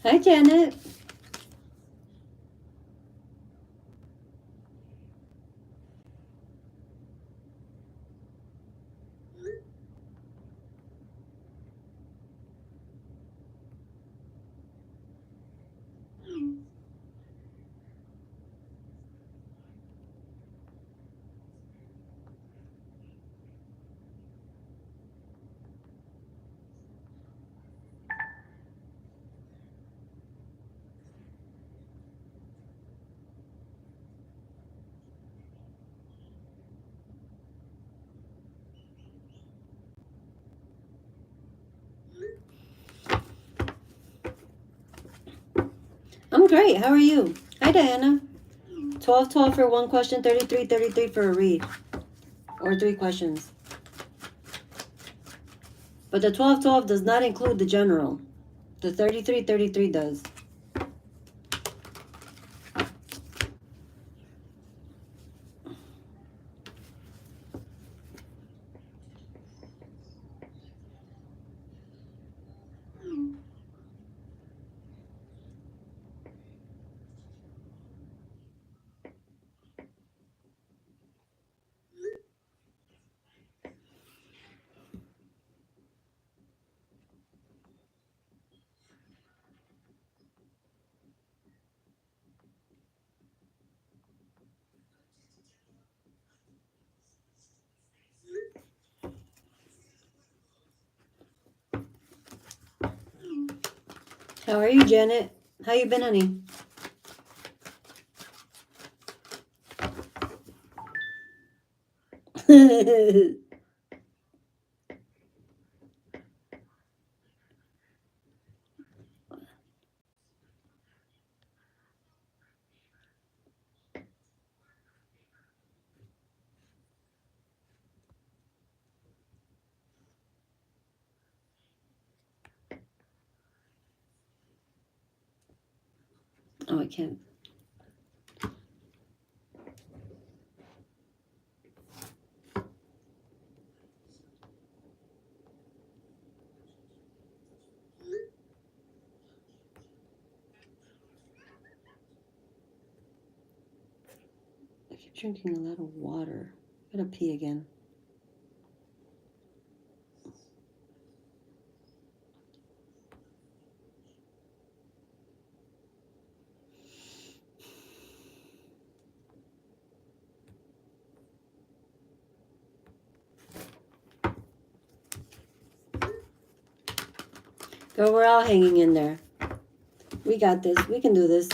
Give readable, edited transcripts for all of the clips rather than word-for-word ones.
Hi, Janet. I'm great. How are you? Hi, Diana. 12 for one question, 33 for a read. Or 3 questions. But the 12 does not include the general. The 33 does. How are you, Janet? How you been, honey? Oh, I can't. I keep drinking a lot of water. I gotta pee again. Girl, we're all hanging in there. We got this. We can do this.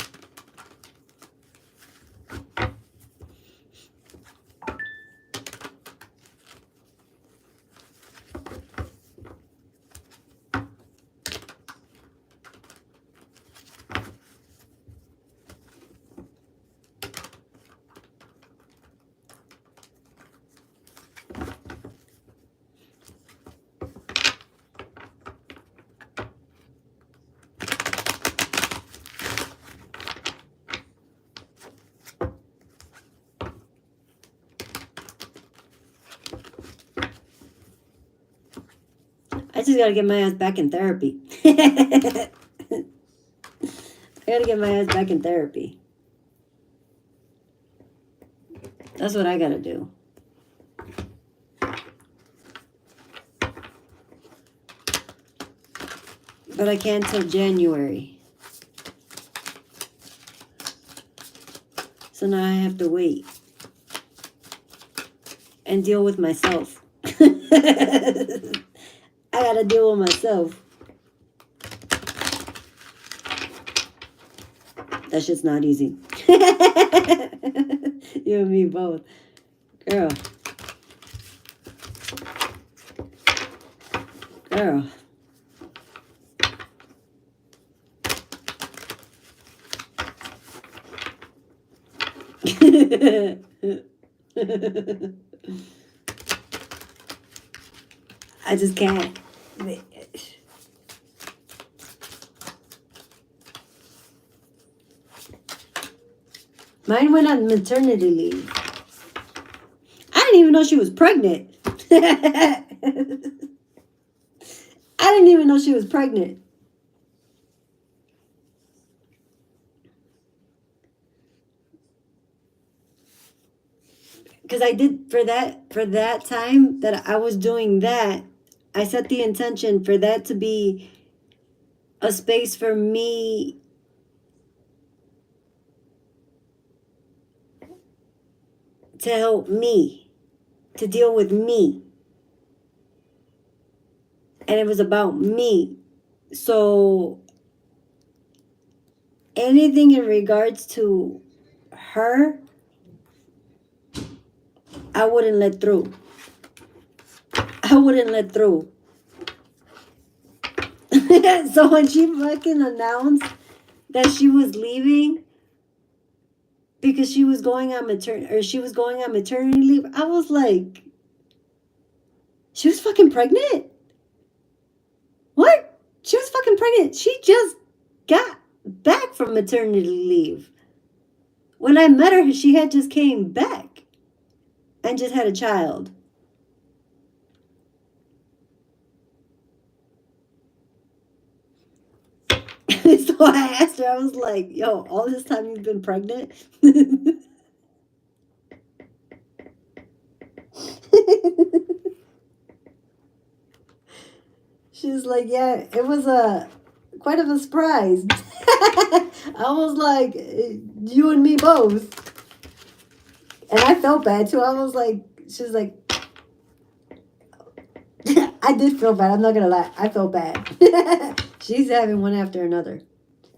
I just gotta get my ass back in therapy. I gotta get my ass back in therapy. That's what I gotta do. But I can't till January. So now I have to wait. And deal with myself. I gotta deal with myself. That shit's not easy. You and me both. Girl. Girl. I just can't. Mine went on maternity leave. I didn't even know she was pregnant. I didn't even know she was pregnant. because I did for that time that I was doing that, I set the intention for that to be a space for me to help me, to deal with me. And it was about me. So anything in regards to her, I wouldn't let through. I wouldn't let through. So when she fucking announced that she was leaving because she was going on maternity leave, I was like, she was fucking pregnant? What? She was fucking pregnant. She just got back from maternity leave. When I met her, she had just came back and just had a child. So I asked her, I was like, yo, all this time you've been pregnant? She's like, yeah, it was quite of a surprise. I was like, you and me both. And I felt bad too. I was like, she's like, I did feel bad. I'm not gonna lie. I felt bad. She's having one after another.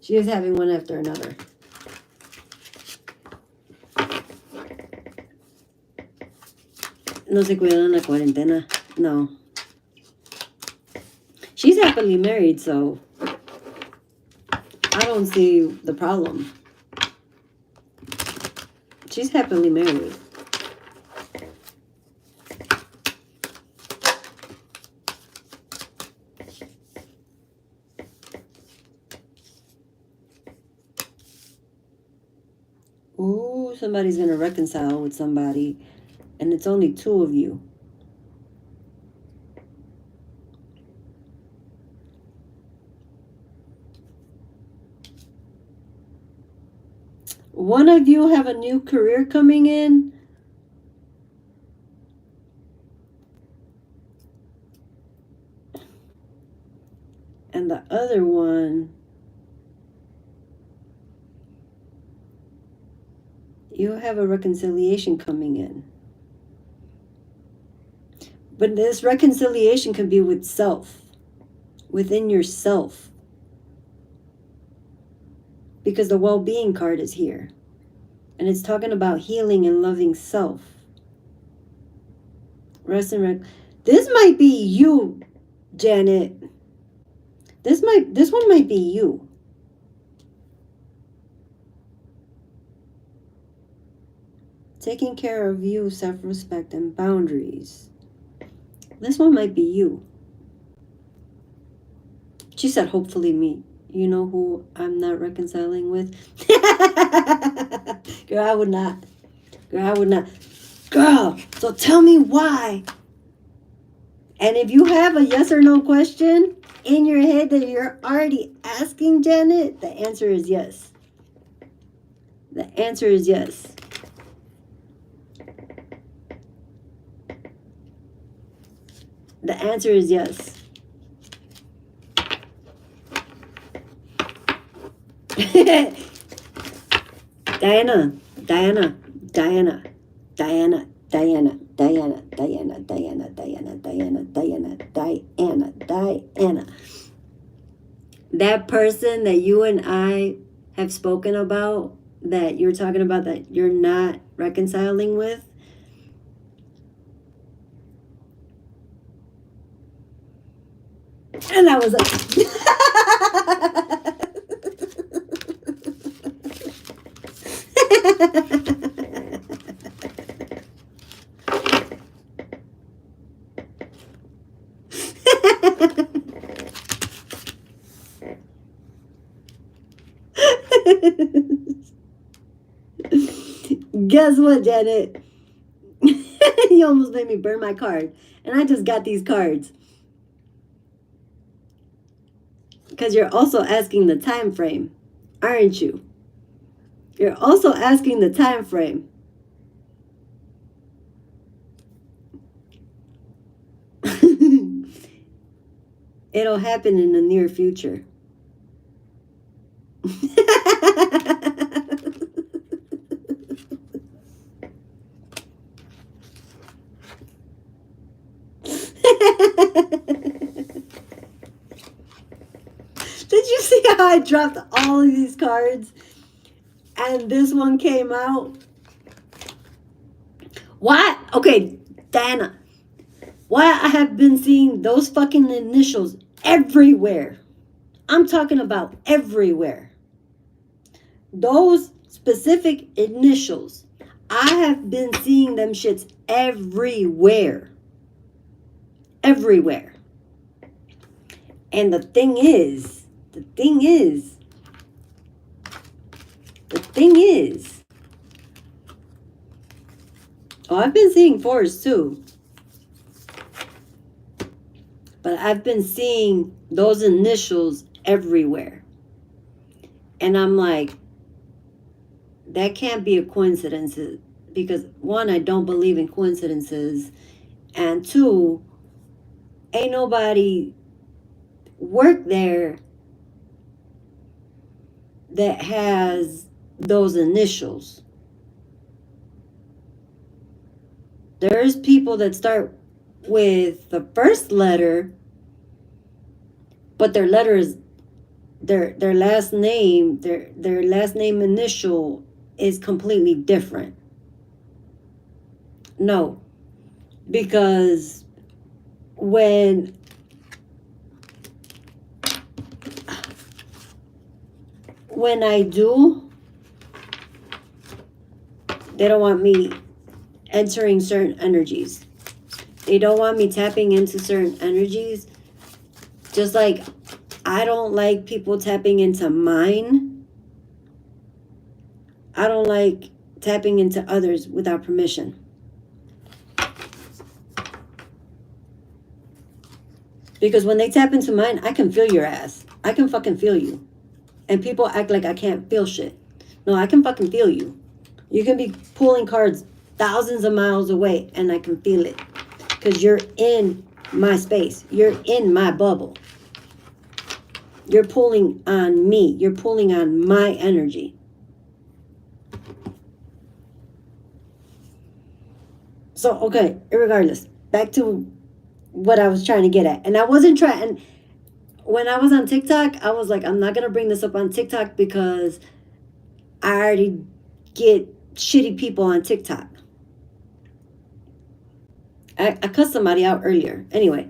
She is having one after another. No se cuidan en la cuarentena. No. She's happily married, so I don't see the problem. She's happily married. Ooh, somebody's going to reconcile with somebody, and it's only two of you. One of you have a new career coming in. And the other one, you have a reconciliation coming in. But this reconciliation can be with self, within yourself. Because the well-being card is here. And it's talking about healing and loving self. Rest and this might be you, Janet. This one might be you. Taking care of you, self-respect, and boundaries. This one might be you. She said, hopefully me. You know who I'm not reconciling with? Girl, I would not. Girl, I would not. Girl, so tell me why. And if you have a yes or no question in your head that you're already asking Janet, the answer is yes. The answer is yes. The answer is yes. Diana, Diana, Diana, Diana, Diana, Diana, Diana, Diana, Diana, Diana, Diana, Diana, Diana. That person that you and I have spoken about, that you're talking about, that you're not reconciling with, and I was like, guess what, Janet? You almost made me burn my card. And I just got these cards. Because you're also asking the time frame, aren't you? You're also asking the time frame. It'll happen in the near future. Did you see how I dropped all of these cards and this one came out? Why? Okay, Diana. Why I have been seeing those fucking initials everywhere. I'm talking about everywhere. Those specific initials. I have been seeing them shits everywhere. Everywhere. And the thing is, oh, I've been seeing fours too. But I've been seeing those initials everywhere. And I'm like, that can't be a coincidence. Because one, I don't believe in coincidences. And two, ain't nobody work there that has those initials. There's people that start with the first letter, but their letter is their last name, their last name initial is completely different. No, because when I do, they don't want me entering certain energies. They don't want me tapping into certain energies. Just like I don't like people tapping into mine. I don't like tapping into others without permission. Because when they tap into mine, I can feel your ass. I can fucking feel you. And people act like I can't feel shit. No, I can fucking feel you. You can be pulling cards thousands of miles away and I can feel it. Because you're in my space. You're in my bubble. You're pulling on me. You're pulling on my energy. So, okay, regardless, back to what I was trying to get at. And I wasn't trying, when I was on TikTok, I was like, I'm not going to bring this up on TikTok because I already get shitty people on TikTok. I cussed somebody out earlier. Anyway.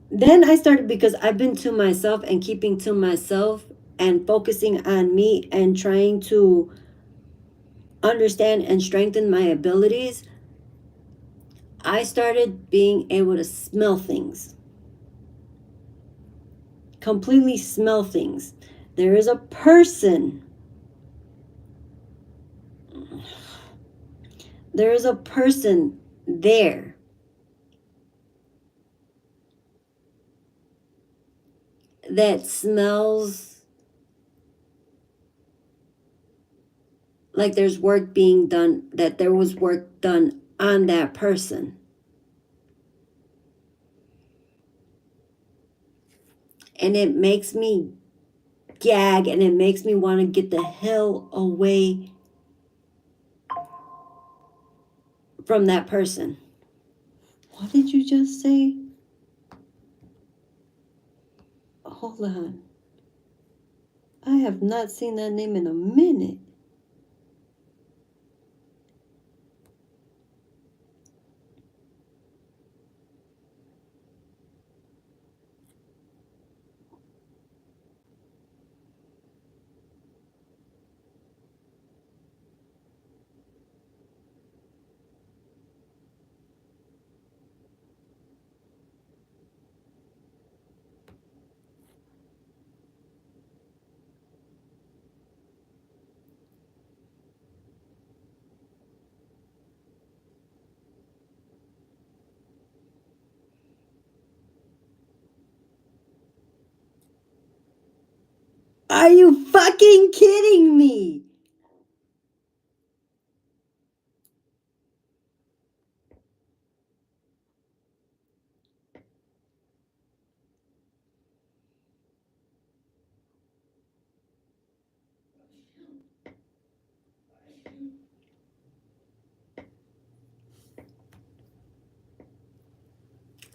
Then I started, because I've been to myself and keeping to myself and focusing on me and trying to understand and strengthen my abilities. I started being able to smell things. Completely smell things. There is a person. There is a person there that smells like there's work being done, that there was work done on that person. And it makes me gag and it makes me want to get the hell away from that person. What did you just say? Hold on. I have not seen that name in a minute. Are you fucking kidding me?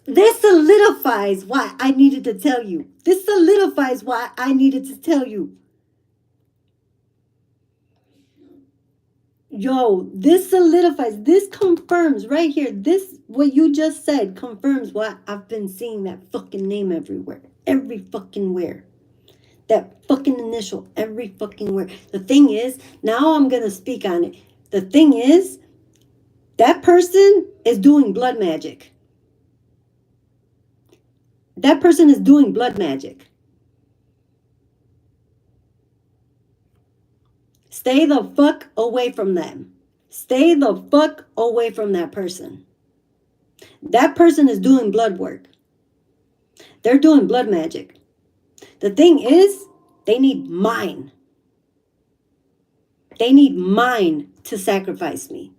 This solidifies why I needed to tell you. This solidifies why I needed to tell you. Yo, this solidifies, this confirms right here. This, what you just said, confirms why I've been seeing that fucking name everywhere. Every fucking where. That fucking initial, every fucking where. The thing is, now I'm going to speak on it. The thing is, that person is doing blood magic. That person is doing blood magic. Stay the fuck away from them. Stay the fuck away from that person. That person is doing blood work. They're doing blood magic. The thing is, they need mine. They need mine to sacrifice me.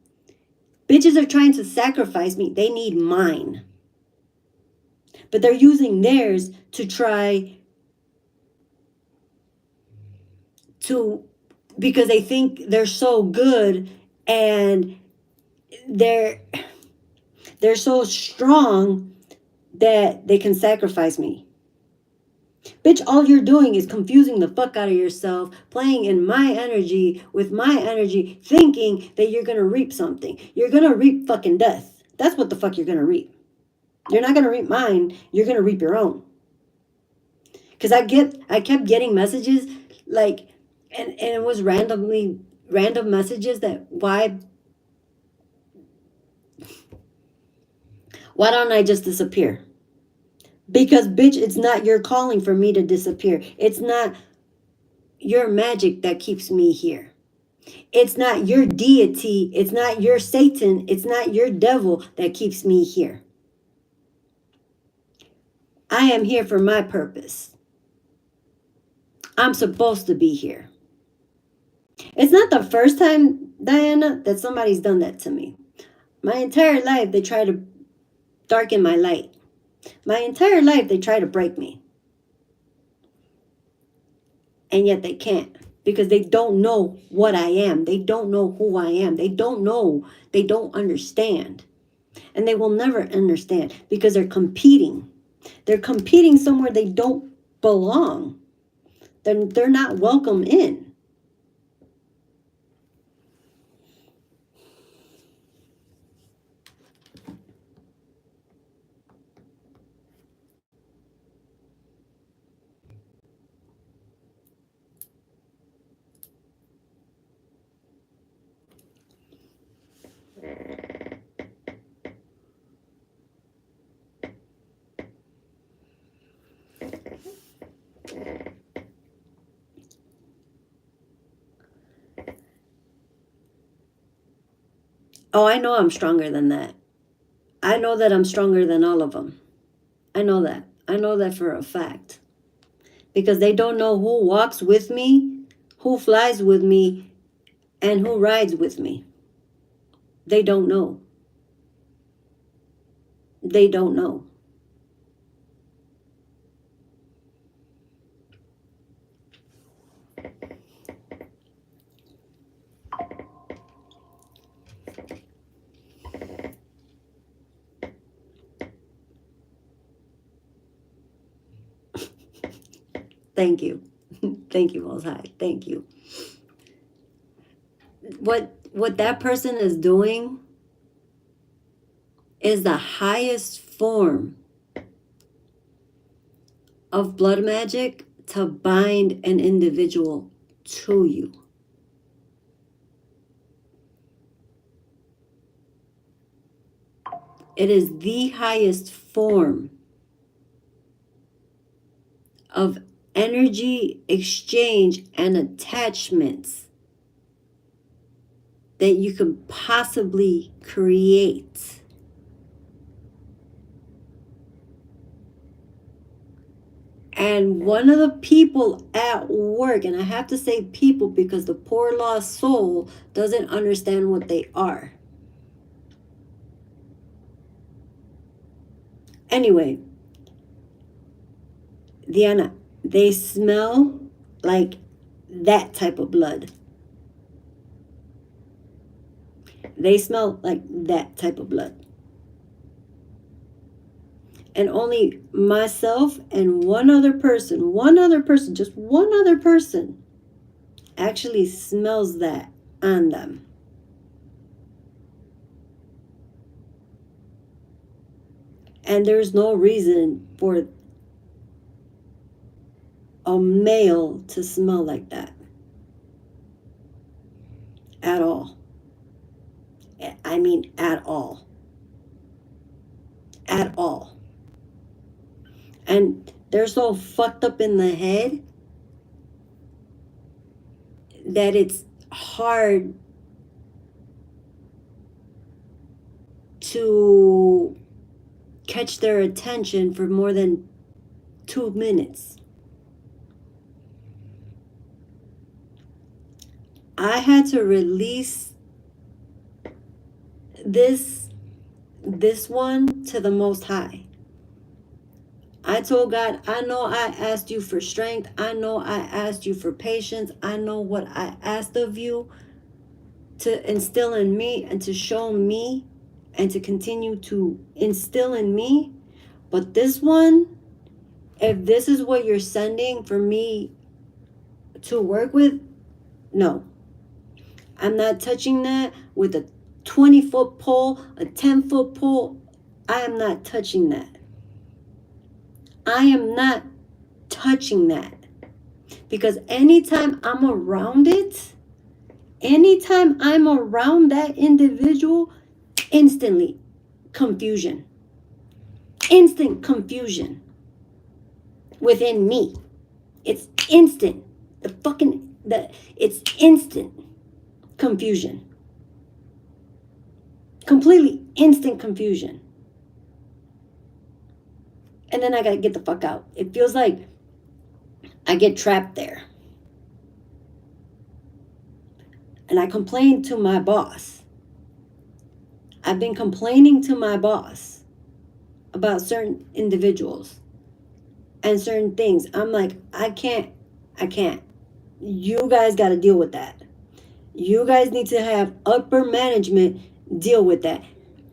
Bitches are trying to sacrifice me. They need mine. But they're using theirs to try to, because they think they're so good and they're so strong that they can sacrifice me. Bitch, all you're doing is confusing the fuck out of yourself, playing in my energy with my energy, thinking that you're going to reap something. You're going to reap fucking death. That's what the fuck you're going to reap. You're not going to reap mine. You're going to reap your own. Because I kept getting messages like, and it was random messages that why don't I just disappear? Because, bitch, it's not your calling for me to disappear. It's not your magic that keeps me here. It's not your deity. It's not your Satan. It's not your devil that keeps me here. I am here for my purpose. I'm supposed to be here. It's not the first time, Diana, that somebody's done that to me. My entire life, they try to darken my light. My entire life, they try to break me. And yet they can't, because they don't know what I am. They don't know who I am. They don't know. They don't understand. And they will never understand because they're competing. They're competing somewhere they don't belong. They're not welcome in. Oh, I know I'm stronger than that. I know that I'm stronger than all of them. I know that. I know that for a fact. Because they don't know who walks with me, who flies with me, and who rides with me. They don't know. They don't know. Thank you. Thank you, Most High. Thank you. What that person is doing is the highest form of blood magic to bind an individual to you. It is the highest form of energy exchange and attachments that you could possibly create. And one of the people at work, and I have to say people because the poor lost soul doesn't understand what they are. Anyway, Diana, they smell like that type of blood. They smell like that type of blood. And only myself and one other person, just one other person actually smells that on them. And there's no reason for a male to smell like that at all. I mean, at all. At all. And they're so fucked up in the head that it's hard to catch their attention for more than 2 minutes. I had to release this one to the Most High. I told God, I know I asked you for strength. I know I asked you for patience. I know what I asked of you to instill in me and to show me and to continue to instill in me. But this one, if this is what you're sending for me to work with, no. I'm not touching that with a 20-foot pole, a 10-foot pole. I am not touching that. I am not touching that. Because anytime I'm around it, anytime I'm around that individual, instantly confusion. Instant confusion within me. It's instant. It's instant confusion. Completely instant confusion. And then I gotta get the fuck out. It feels like I get trapped there. And I complain to my boss. I've been complaining to my boss about certain individuals and certain things. I'm like, I can't. You guys got to deal with that. You guys need to have upper management deal with that.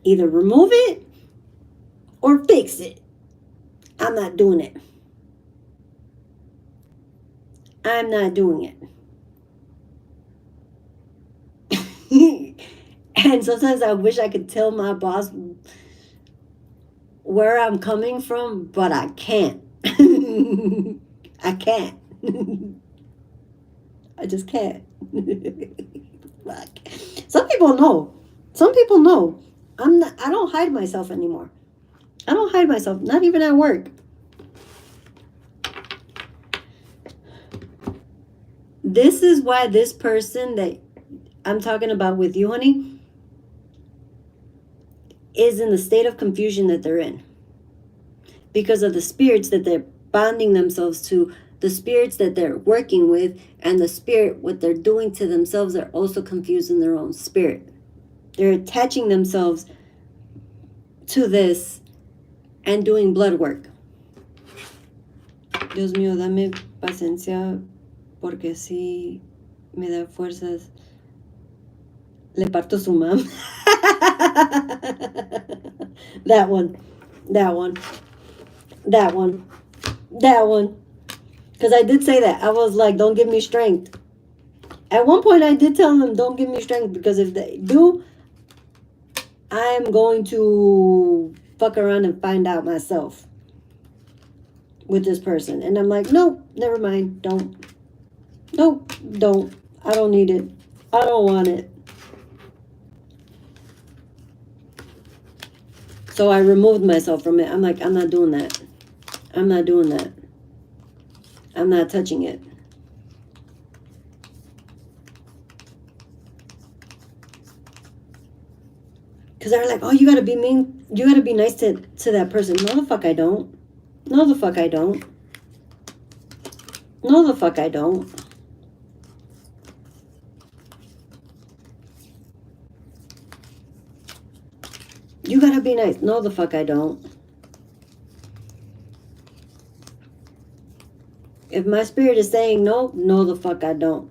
Either remove it or fix it. I'm not doing it. I'm not doing it. And sometimes I wish I could tell my boss where I'm coming from, but I can't. I can't. I just can't. Fuck. Some people know. Some people know. I don't hide myself anymore. I don't hide myself, not even at work. This is why this person that I'm talking about with you, honey, is in the state of confusion that they're in. Because of the spirits that they're bonding themselves to, the spirits that they're working with, and the spirit, what they're doing to themselves, are also confused in their own spirit. They're attaching themselves to this and doing blood work. Dios mío, dame paciencia, porque si me da fuerzas, le parto su mam. That one. Because I did say that. I was like, don't give me strength. At one point, I did tell them, don't give me strength, because if they do, I'm going to fuck around and find out myself with this person. And I'm like, nope, never mind. Don't. Nope, don't. I don't need it. I don't want it. So I removed myself from it. I'm like, I'm not doing that. I'm not doing that. I'm not touching it. Because they're like, oh, you got to be mean. You got to be nice to that person. No, the fuck I don't. No, the fuck I don't. No, the fuck I don't. You got to be nice. No, the fuck I don't. If my spirit is saying no, no, the fuck I don't.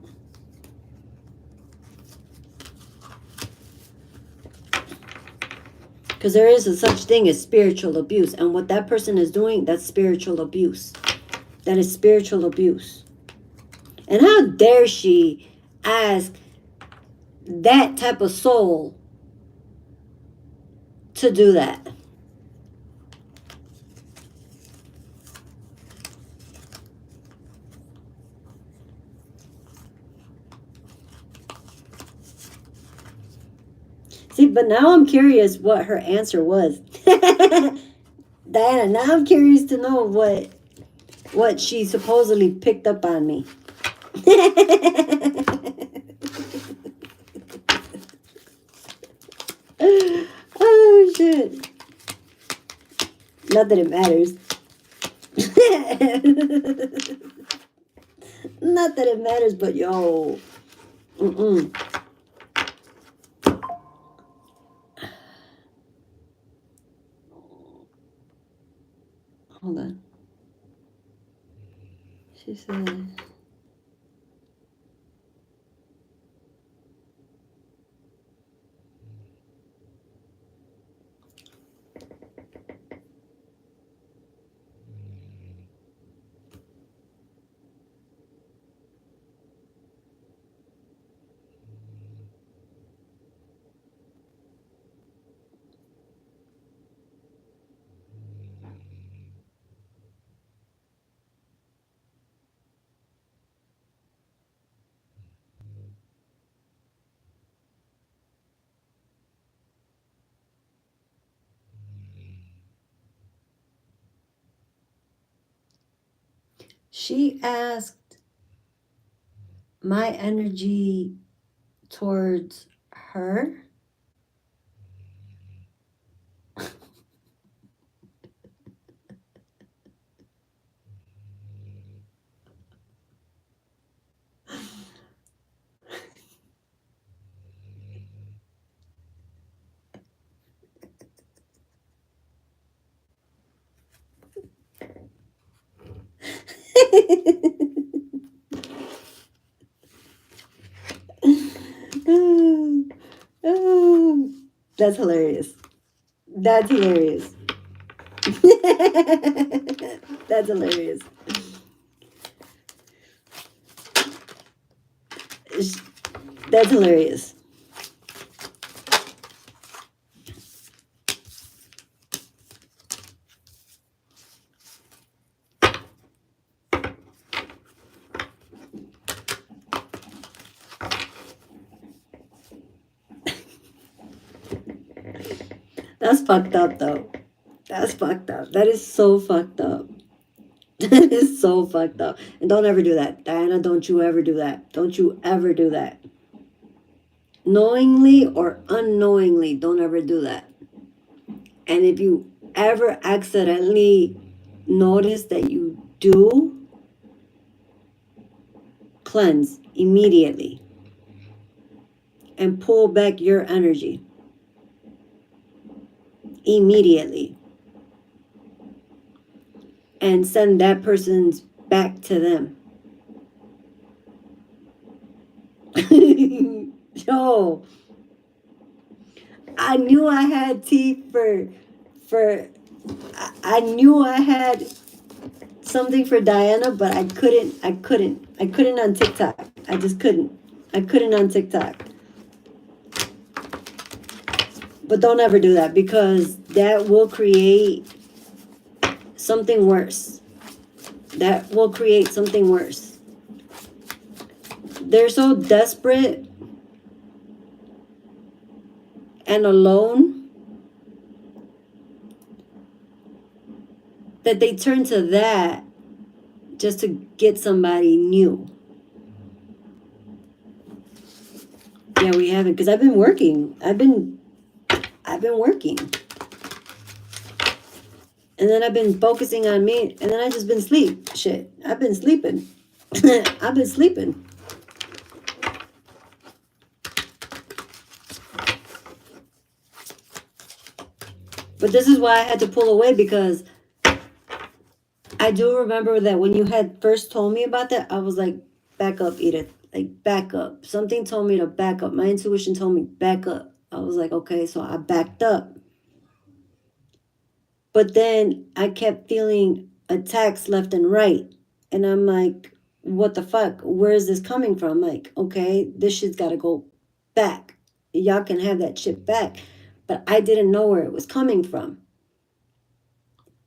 Because there is a such thing as spiritual abuse. And what that person is doing, that's spiritual abuse. That is spiritual abuse. And how dare she ask that type of soul to do that? See, but now I'm curious what her answer was. Diana, now I'm curious to know what she supposedly picked up on me. Oh, shit. Not that it matters. Not that it matters, but yo. Hold on. She said... She asked my energy towards her. Oh, that's hilarious. That's hilarious. That's hilarious. That's hilarious. That's fucked up, though. That's fucked up. That is so fucked up. That is so fucked up. And don't ever do that. Diana, don't you ever do that. Don't you ever do that. Knowingly or unknowingly, don't ever do that. And if you ever accidentally notice that you do, cleanse immediately and pull back your energy immediately and send that person's back to them. Yo, I knew I had teeth for I knew I had something for Diana, but I couldn't on TikTok. I just couldn't. I couldn't on TikTok. But don't ever do that, because that will create something worse. That will create something worse. They're so desperate and alone that they turn to that just to get somebody new. Yeah, we haven't, because I've been working. I've been working. And then I've been focusing on me, and then I just been sleep. Shit, I've been sleeping. I've been sleeping. But this is why I had to pull away, because I do remember that when you had first told me about that, I was like, back up, Edith. Like, back up. Something told me to back up. My intuition told me back up. I was like, okay, so I backed up. But then I kept feeling attacks left and right. And I'm like, what the fuck? Where is this coming from? Like, okay, this shit's got to go back. Y'all can have that shit back. But I didn't know where it was coming from.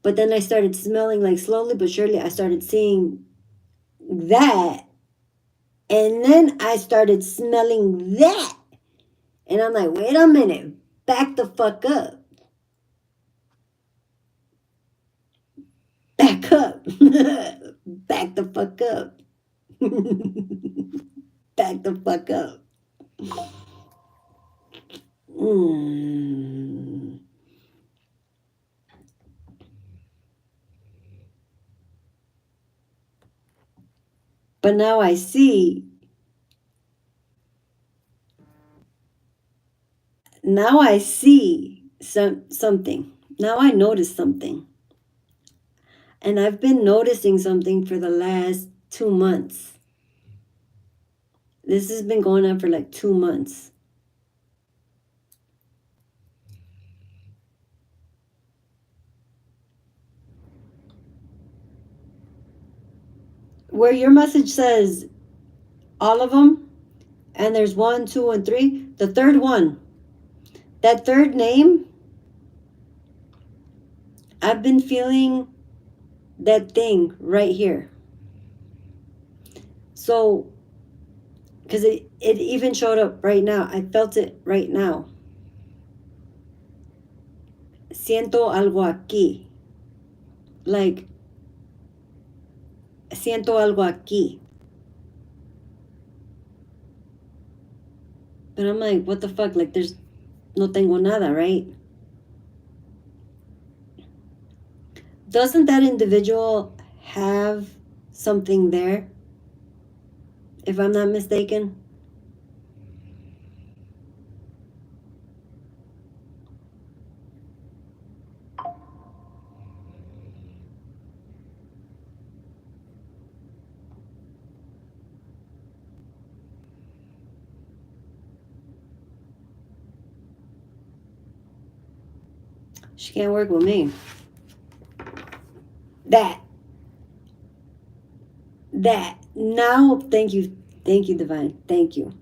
But then I started smelling, like, slowly but surely, I started seeing that. And then I started smelling that. And I'm like, wait a minute, back the fuck up. Back up. Back the fuck up. Back the fuck up. Mm. But now I see. Now I see something. Now I notice something. And I've been noticing something for the last 2 months. This has been going on for like 2 months. Where your message says all of them, and there's 1, 2, and 3, the third one, that third name, I've been feeling that thing right here. So, because it even showed up right now. I felt it right now. Siento algo aquí. Like, siento algo aquí. But I'm like, what the fuck? Like, there's no tengo nada, right? Doesn't that individual have something there? If I'm not mistaken. She can't work with me. That. Now, thank you, Divine. Thank you.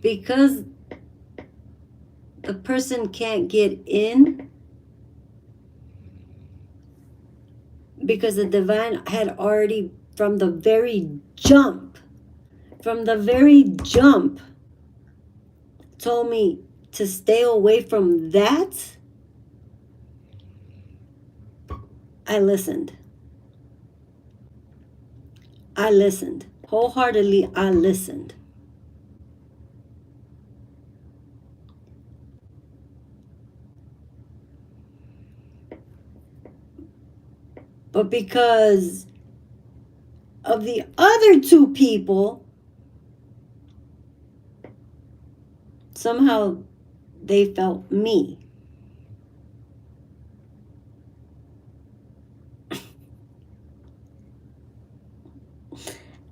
Because the person can't get in, because the Divine had already, from the very jump, told me to stay away from that. I listened. Wholeheartedly, I listened. But because of the other 2 people, somehow they felt me.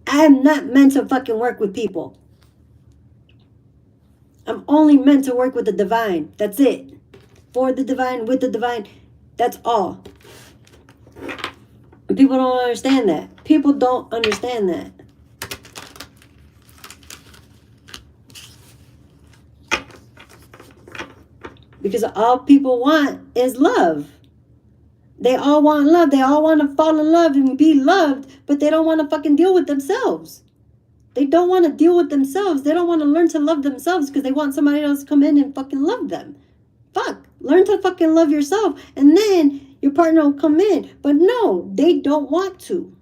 I'm not meant to fucking work with people. I'm only meant to work with the Divine. That's it. For the Divine, with the Divine. That's all. And people don't understand that. People don't understand that. Because all people want is love. They all want love. They all want to fall in love and be loved, but they don't want to fucking deal with themselves. They don't want to deal with themselves. They don't want to learn to love themselves because they want somebody else to come in and fucking love them. Fuck. Learn to fucking love yourself, and then your partner will come in. But no, they don't want to.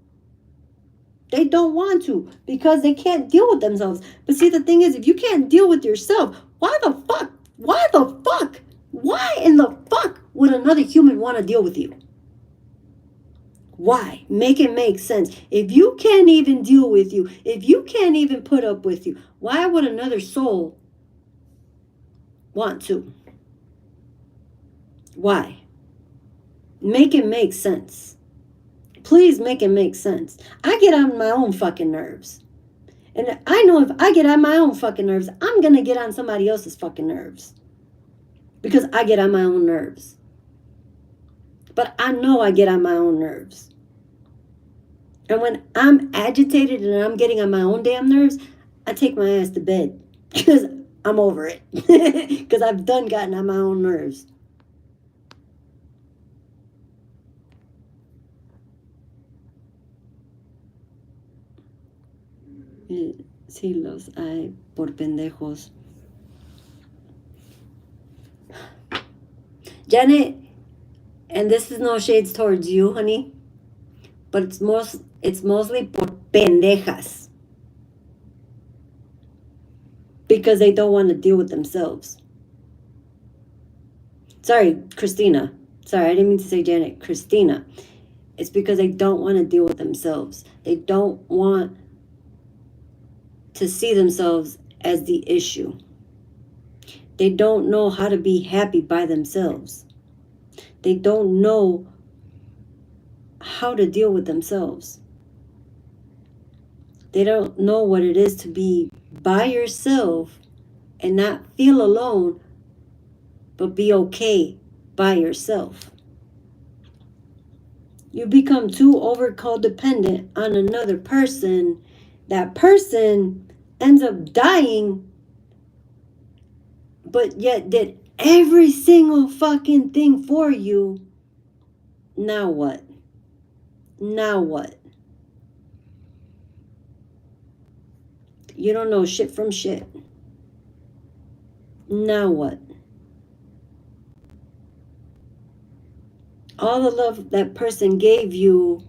They don't want to because they can't deal with themselves. But see, the thing is, if you can't deal with yourself, why in the fuck would another human want to deal with you? Why? Make it make sense. If you can't even deal with you, if you can't even put up with you, why would another soul want to? Why? Make it make sense. Please make it make sense. I get on my own fucking nerves. And I know if I get on my own fucking nerves, I'm going to get on somebody else's fucking nerves. Because I get on my own nerves. But I know I get on my own nerves. And when I'm agitated and I'm getting on my own damn nerves, I take my ass to bed. Because I'm over it. Because I've done gotten on my own nerves. Sí, los hay por pendejos. Janet, and this is no shades towards you, honey, but it's mostly por pendejas. Because they don't want to deal with themselves. Sorry, Christina. Sorry, I didn't mean to say Janet. Christina. It's because they don't want to deal with themselves. They don't want to see themselves as the issue. They don't know how to be happy by themselves. They don't know how to deal with themselves. They don't know what it is to be by yourself and not feel alone, but be okay by yourself. You become too over codependent on another person. That person ends up dying, but yet did every single fucking thing for you. Now what? Now what? You don't know shit from shit. Now what? All the love that person gave you,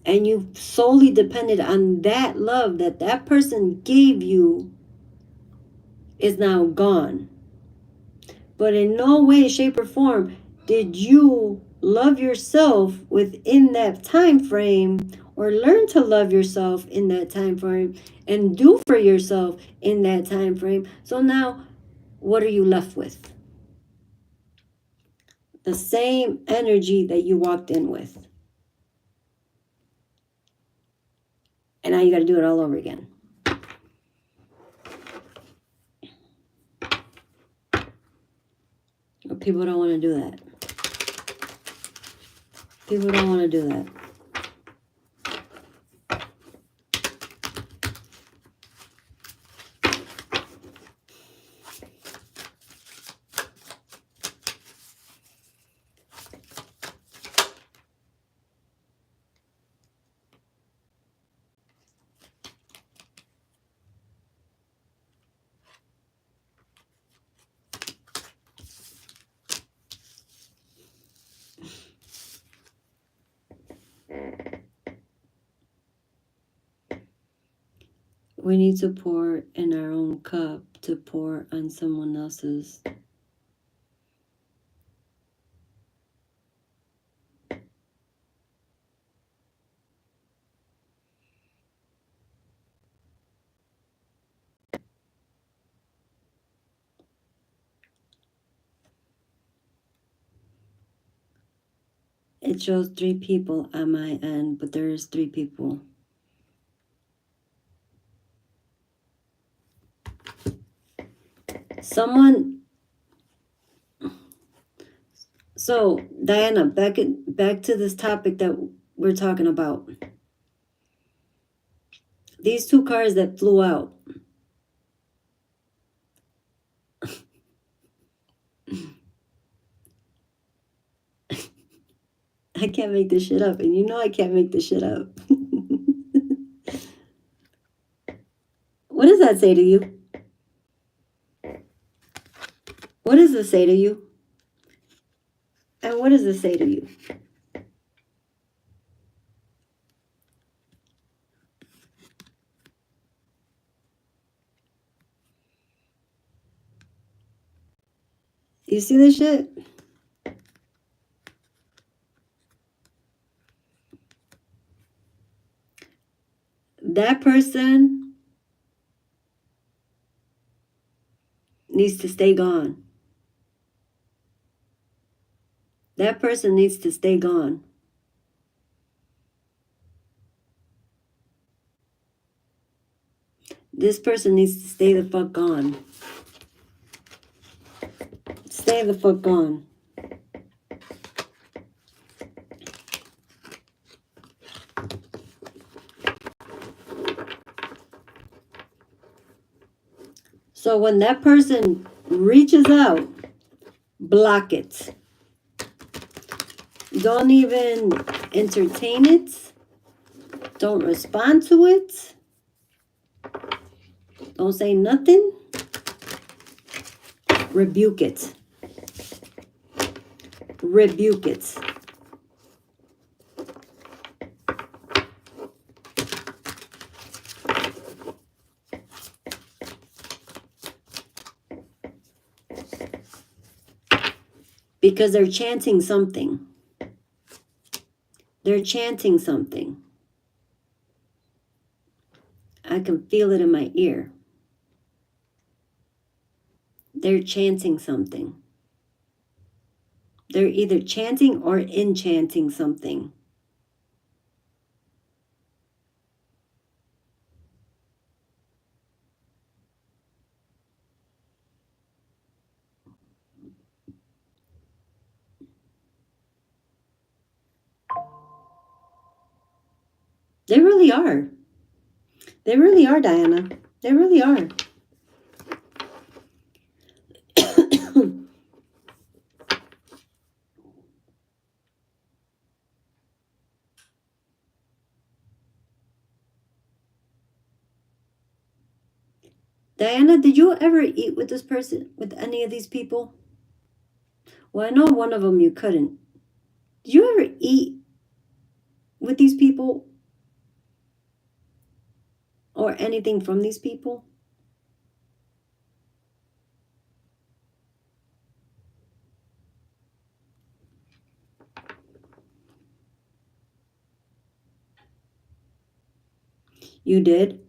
and you solely depended on that love that that person gave you, is now gone. But in no way, shape, or form did you love yourself within that time frame, or learn to love yourself in that time frame, and do for yourself in that time frame. So now, what are you left with? The same energy that you walked in with. And now you got to do it all over again. But people don't want to do that. People don't want to do that. We need to pour in our own cup to pour on someone else's. It shows 3 people on my end, but there is 3 people. Someone. So Diana, back to this topic that we're talking about. These 2 cards that flew out. I can't make this shit up, and you know I can't make this shit up. What does that say to you? What does this say to you? And what does this say to you? You see this shit? That person needs to stay gone. That person needs to stay gone. This person needs to stay the fuck gone. Stay the fuck gone. So when that person reaches out, block it. Don't even entertain it. Don't respond to it. Don't say nothing. Rebuke it. Rebuke it. Because they're chanting something. They're chanting something. I can feel it in my ear. They're chanting something. They're either chanting or enchanting something. They really are. They really are, Diana. They really are. Diana, did you ever eat with this person, with any of these people? Well, I know one of them you couldn't. Did you ever eat with these people? Or anything from these people? You did?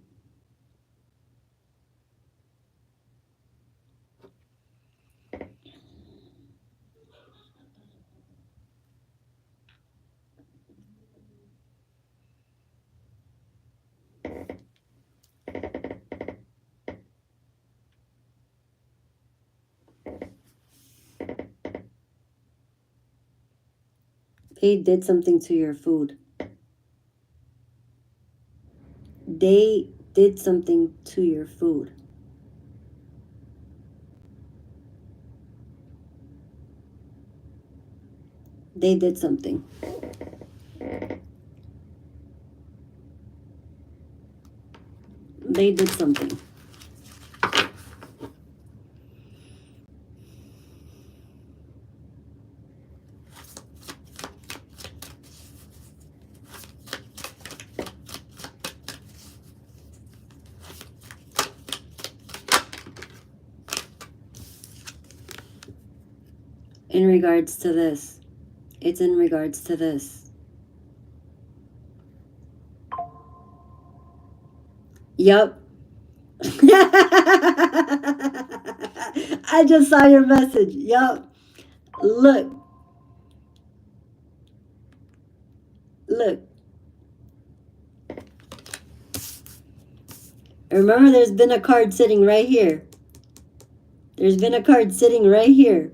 They did something to your food. They did something to your food. They did something. They did something. In regards to this. It's in regards to this. Yup. I just saw your message. Yup. Look. Look. Remember, there's been a card sitting right here. There's been a card sitting right here.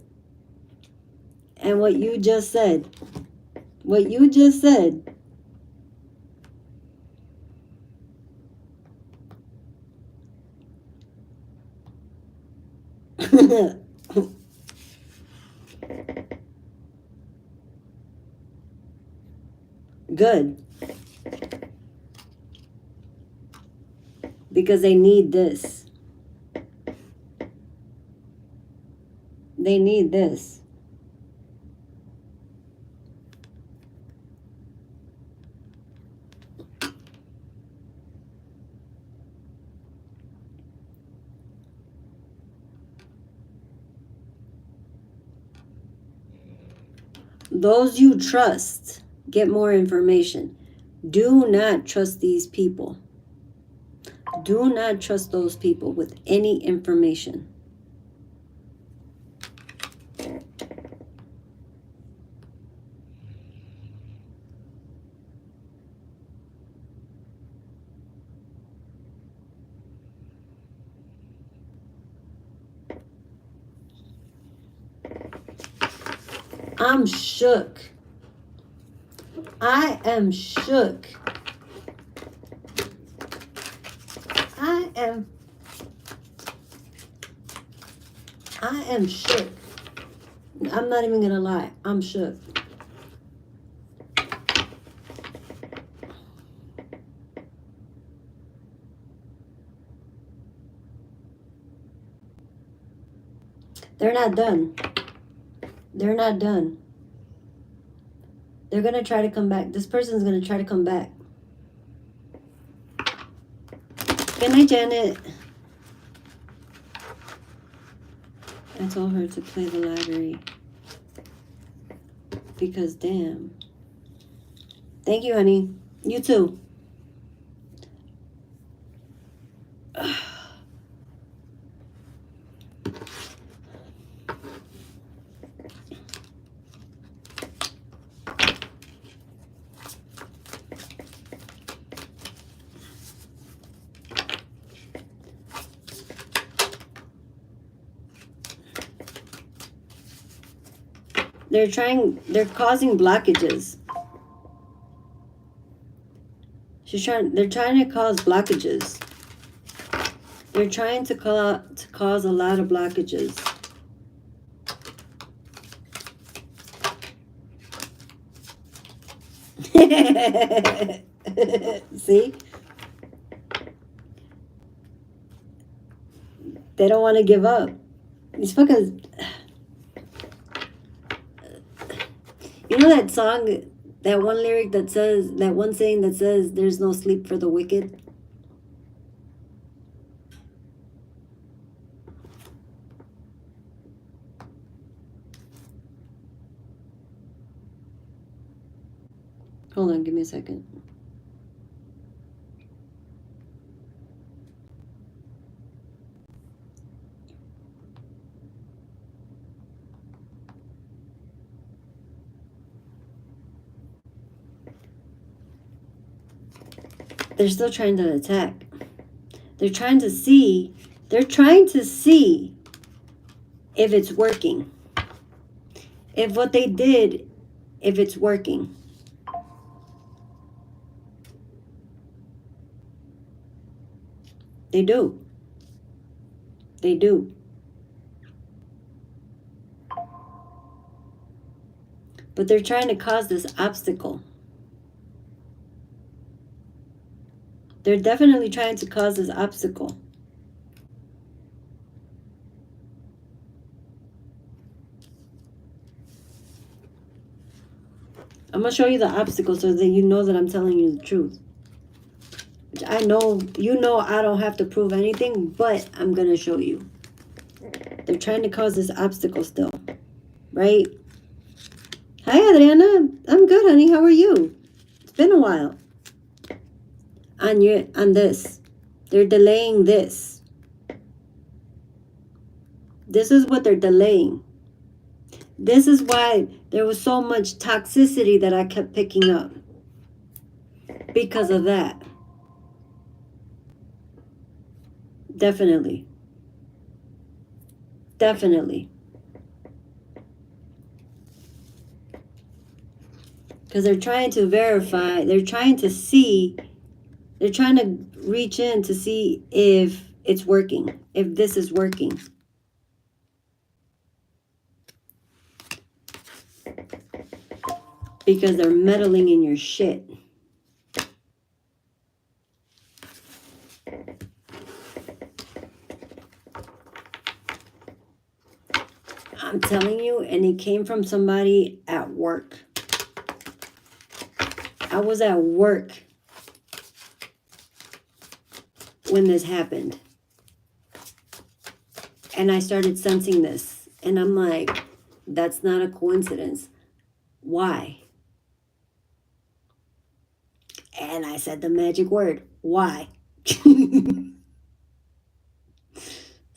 And what you just said. What you just said. Good. Because they need this. They need this. Those you trust, get more information. Do not trust these people. Do not trust those people with any information. I'm shook. I am shook. I am shook. I'm not even gonna lie. I'm shook. They're not done. They're not done. They're going to try to come back. This person's going to try to come back. Good night, Janet. I told her to play the lottery. Because, damn. Thank you, honey. You too. They're causing blockages. They're trying to cause blockages. They're trying to cause a lot of blockages. See? They don't want to give up. These fuckers. You know that song, that one lyric that says, that one saying that says, there's no sleep for the wicked? Hold on, give me a second. They're still trying to attack. They're trying to see if it's working. If what they did, if it's working. They do. They do. But they're trying to cause this obstacle. They're definitely trying to cause this obstacle. I'm going to show you the obstacle so that you know that I'm telling you the truth. Which I know, you know I don't have to prove anything, but I'm going to show you. They're trying to cause this obstacle still. Right? Hi, Adriana. I'm good, honey. How are you? It's been a while. On this. They're delaying this. This is what they're delaying. This is why there was so much toxicity that I kept picking up. Because of that. Definitely. Definitely. Because they're trying to verify, they're trying to see, they're trying to reach in to see if it's working, if this is working. Because they're meddling in your shit. I'm telling you, and it came from somebody at work. I was at work when this happened. And I started sensing this. And I'm like, that's not a coincidence. Why? And I said the magic word. Why?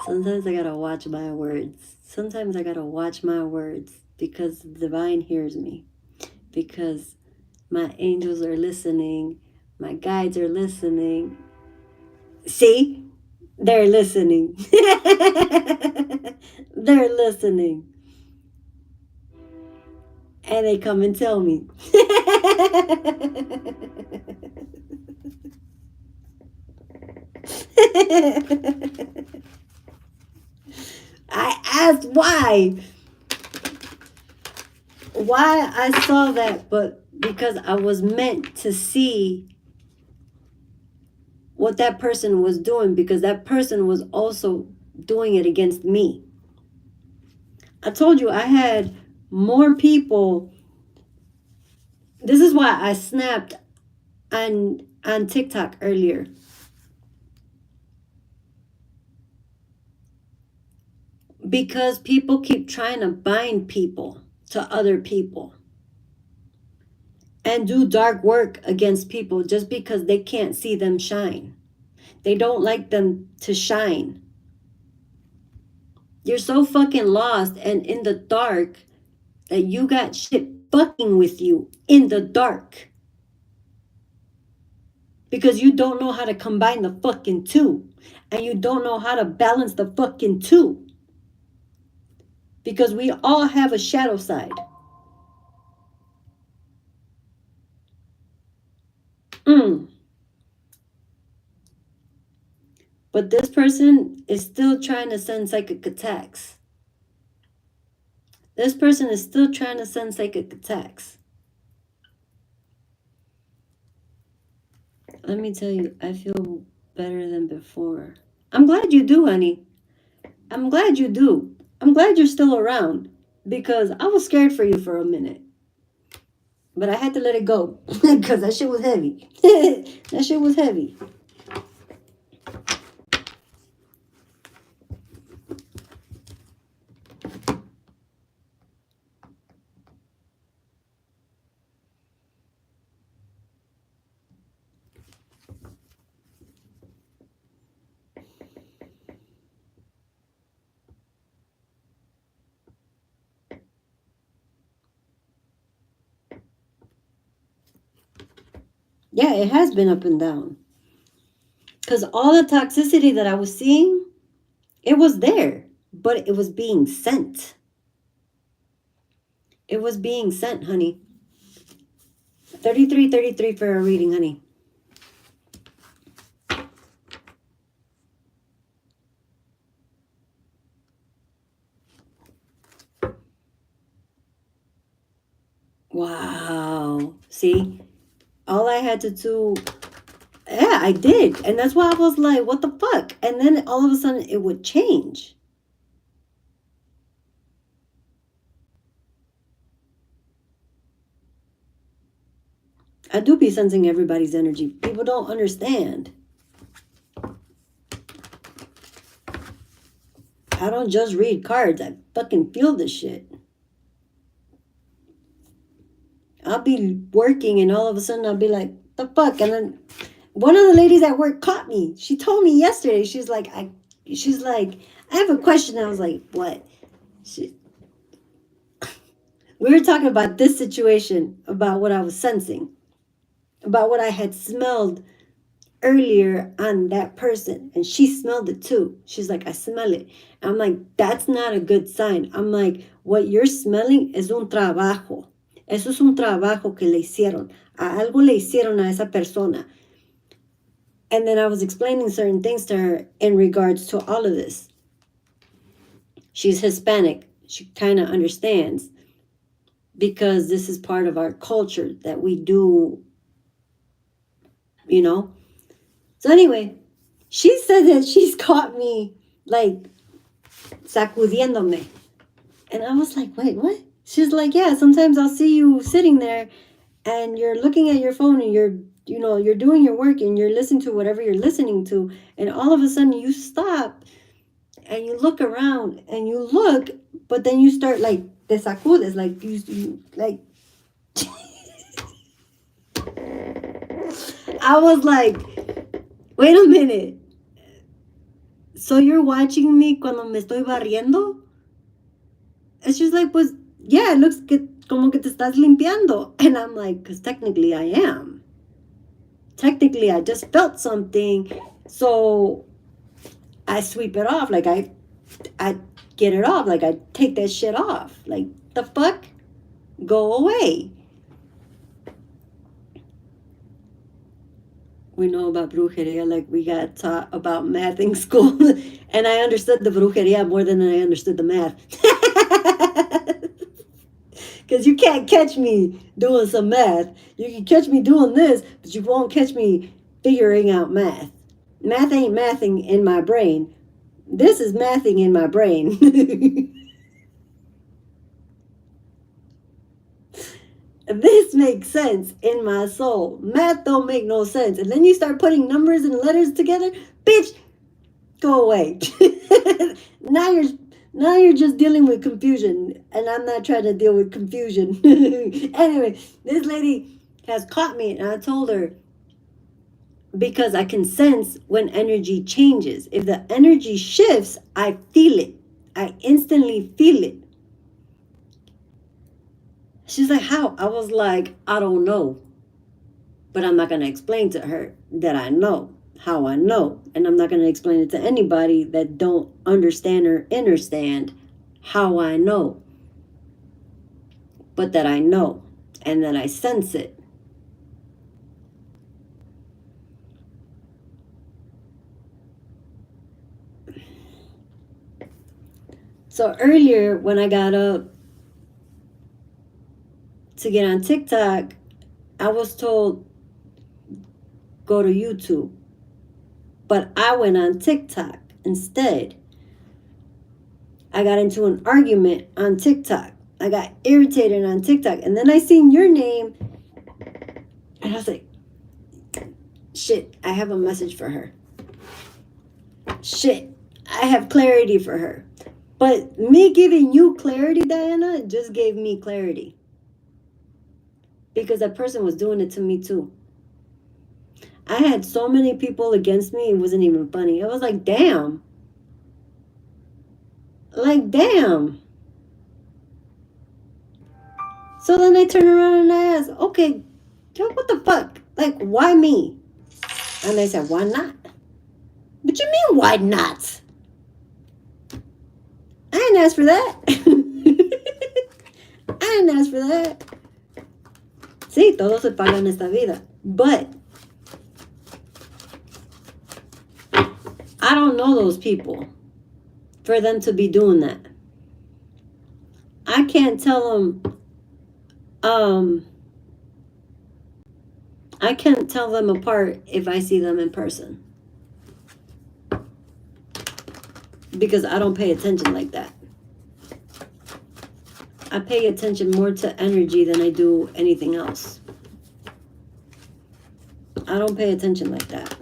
Sometimes I gotta watch my words. Sometimes I gotta watch my words because the divine hears me. Because my angels are listening. My guides are listening. See? They're listening. They're listening. And they come and tell me. I asked why I saw that, but because I was meant to see what that person was doing, because that person was also doing it against me. I told you I had more people. This is why I snapped on TikTok earlier. Because people keep trying to bind people to other people and do dark work against people just because they can't see them shine. They don't like them to shine. You're so fucking lost and in the dark that you got shit fucking with you in the dark. Because you don't know how to combine the fucking two. And you don't know how to balance the fucking two. Because we all have a shadow side. But this person is still trying to send psychic attacks. This person is still trying to send psychic attacks. Let me tell you, I feel better than before. I'm glad you do, honey. I'm glad you do. I'm glad you're still around because I was scared for you for a minute. But I had to let it go because that shit was heavy. That shit was heavy. Yeah, it has been up and down. Because all the toxicity that I was seeing, it was there, but it was being sent. It was being sent, honey. 3333 for a reading, honey. Wow. See? All I had to do... Yeah, I did. And that's why I was like, what the fuck? And then all of a sudden it would change. I do be sensing everybody's energy. People don't understand. I don't just read cards. I fucking feel this shit. I'll be working and all of a sudden I'll be like, the fuck? And then one of the ladies at work caught me. She told me yesterday, she's like, I have a question. I was like, what? We were talking about this situation, about what I was sensing, about what I had smelled earlier on that person. And she smelled it too. She's like, I smell it. I'm like, that's not a good sign. I'm like, what you're smelling es un trabajo. Eso es un trabajo que le hicieron. A algo le hicieron a esa persona. And then I was explaining certain things to her in regards to all of this. She's Hispanic. She kind of understands because this is part of our culture that we do, you know. So anyway, she said that she's caught me like sacudiéndome. And I was like, wait, what? She's like, yeah, sometimes I'll see you sitting there and you're looking at your phone and you're doing your work and you're listening to whatever you're listening to. And all of a sudden you stop and you look around and you look, but then you start like, te sacudes, like you like. I was like, wait a minute. So you're watching me cuando me estoy barriendo? And she's like, pues, yeah, it looks como que te estás limpiando. And I'm like, because technically I am. Technically, I just felt something. So I sweep it off. Like I get it off. Like I take that shit off. Like, the fuck? go away. We know about brujeria like we got taught about math in school. And I understood the brujeria more than I understood the math. Because you can't catch me doing some math. You can catch me doing this, but you won't catch me figuring out math. Math ain't mathing in my brain. This is mathing in my brain. This makes sense in my soul. Math don't make no sense. And then you start putting numbers and letters together, bitch, go away. now you're just dealing with confusion, and I'm not trying to deal with confusion. Anyway, this lady has caught me, and I told her, because I can sense when energy changes. If the energy shifts, I feel it. I instantly feel it. She's like, how? I was like, I don't know. But I'm not going to explain to her that I know how I know. And I'm not going to explain it to anybody that don't understand or understand how I know. But that I know and that I sense it. So earlier when I got up to get on TikTok, I was told, go to YouTube. But I went on TikTok instead. I got into an argument on TikTok. I got irritated on TikTok. And then I seen your name. And I was like, shit, I have a message for her. Shit, I have clarity for her. But me giving you clarity, Diana, just gave me clarity. Because that person was doing it to me too. I had so many people against me, it wasn't even funny. I was like, damn. Like, damn. So then I turned around and I asked, okay, what the fuck? Like, why me? And they said, why not? What you mean, why not? I didn't ask for that. I didn't ask for that. Sí, todo se paga en esta vida. But I don't know those people for them to be doing that. I can't tell them, I can't tell them apart if I see them in person. Because I don't pay attention like that. I pay attention more to energy than I do anything else. I don't pay attention like that.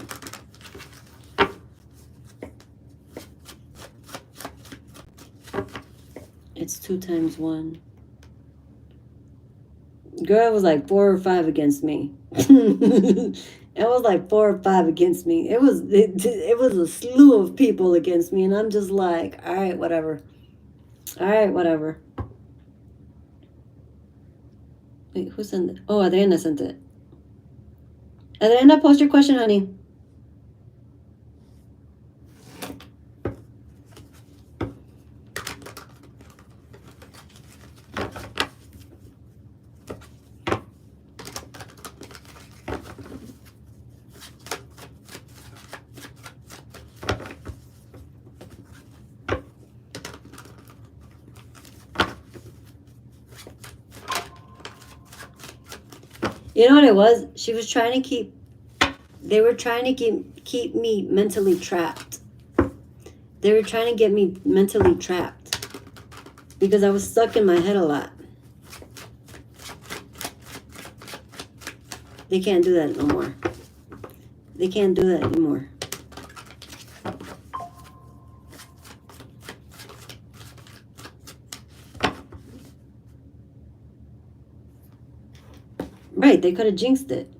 It's 2 times 1. Girl, it was like 4 or 5 against me. It was like 4 or 5 against me. It was a slew of people against me, and I'm just like, all right, whatever. All right, whatever. Wait, who sent it? Oh, Adriana sent it. Adriana, post your question, honey. You know what it was? She was trying to keep, they were trying to keep me mentally trapped. They were trying to get me mentally trapped because I was stuck in my head a lot. They can't do that no more. They can't do that anymore. Right, they could have jinxed it.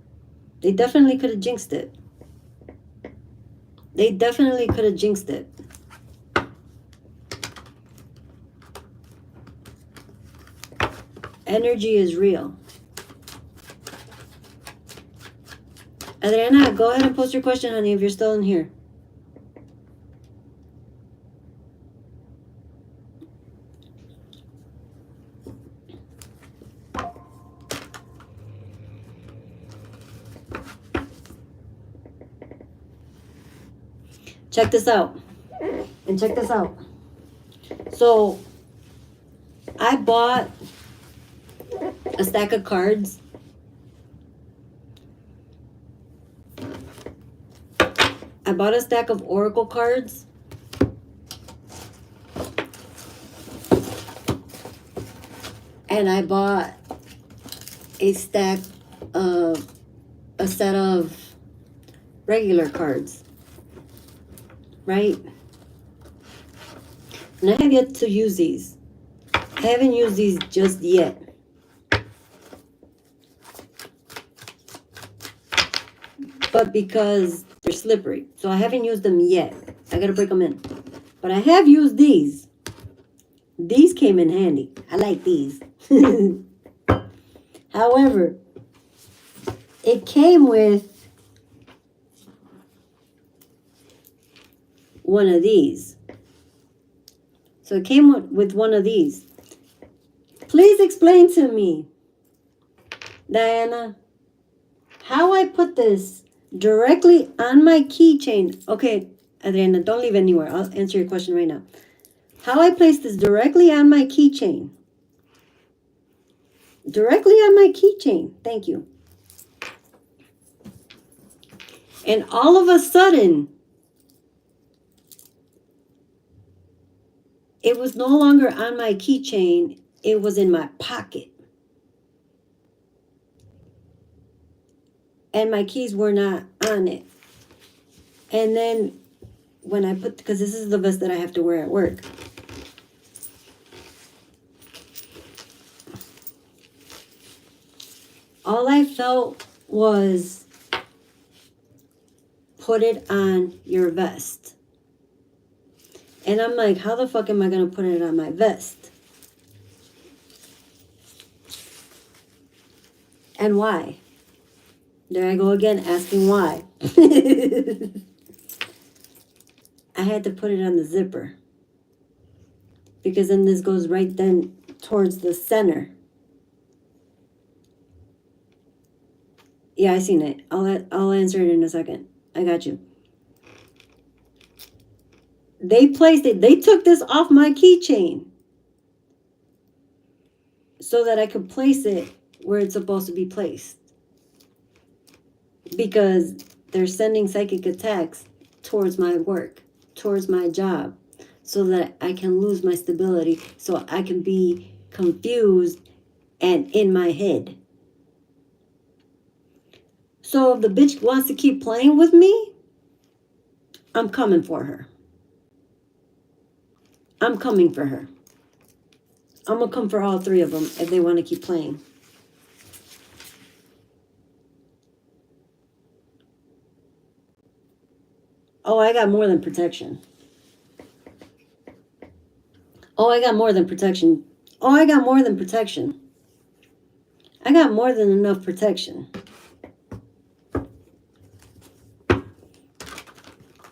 They definitely could have jinxed it. They definitely could have jinxed it. Energy is real. Adriana, go ahead and post your question, honey, if you're still in here. check this out. And check this out. So I bought a stack of cards. I bought a stack of oracle cards. And I bought a set of regular cards. Right? And I have yet to use these. I haven't used these just yet. But because they're slippery. So I haven't used them yet. I gotta break them in. But I have used these. These came in handy. I like these. However, it came with one of these. So it came with one of these. Please explain to me, Diana, how I put this directly on my keychain. Okay, Adriana, don't leave anywhere. I'll answer your question right now. How I place this directly on my keychain. Directly on my keychain. Thank you. And all of a sudden, it was no longer on my keychain. It was in my pocket. And my keys were not on it. And then when I put, because this is the vest that I have to wear at work. All I felt was, put it on your vest. And I'm like, how the fuck am I going to put it on my vest? And why? There I go again, asking why. I had to put it on the zipper. Because then this goes right then towards the center. Yeah, I seen it. I'll answer it in a second. I got you. They placed it. They took this off my keychain so that I could place it where it's supposed to be placed. Because they're sending psychic attacks towards my work, towards my job, so that I can lose my stability, so I can be confused and in my head. So if the bitch wants to keep playing with me, I'm coming for her. I'm coming for her. I'm going to come for all three of them if they want to keep playing. Oh, I got more than protection. Oh, I got more than protection. Oh, I got more than protection. I got more than enough protection.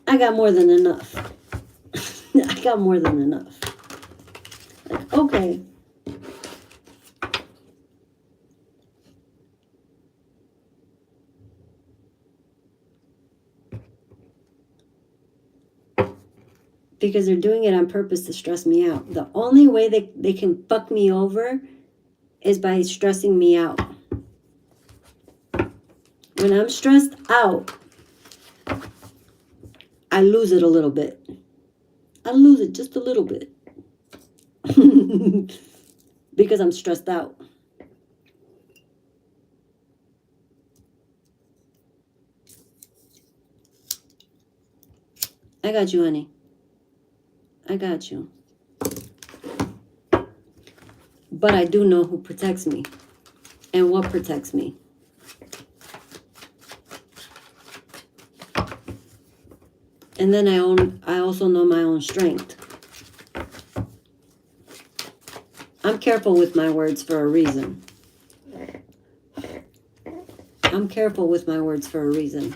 I got more than enough. I got more than enough. Like, okay. Because they're doing it on purpose to stress me out. The only way they can fuck me over is by stressing me out. When I'm stressed out, I lose it a little bit. I lose it just a little bit. Because I'm stressed out. I got you, honey. I got you. But I do know who protects me and what protects me. And then I also know my own strength. I'm careful with my words for a reason. I'm careful with my words for a reason.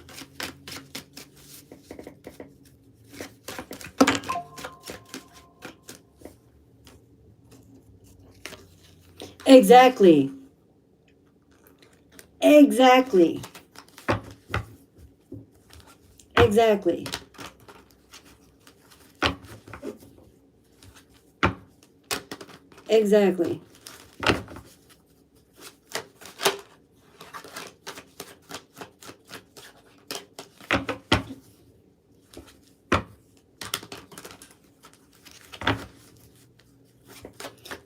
Exactly. Exactly. Exactly. Exactly.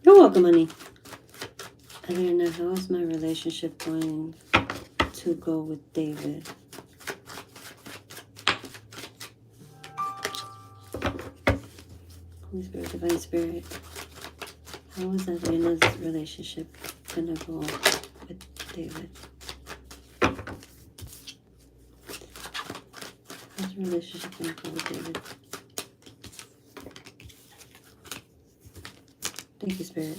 You're welcome, honey. Adriana, how is my relationship going to go with David? Holy Spirit, Divine Spirit, how is Adriana's relationship gonna go with David? How's the relationship gonna go with David? Thank you, Spirit.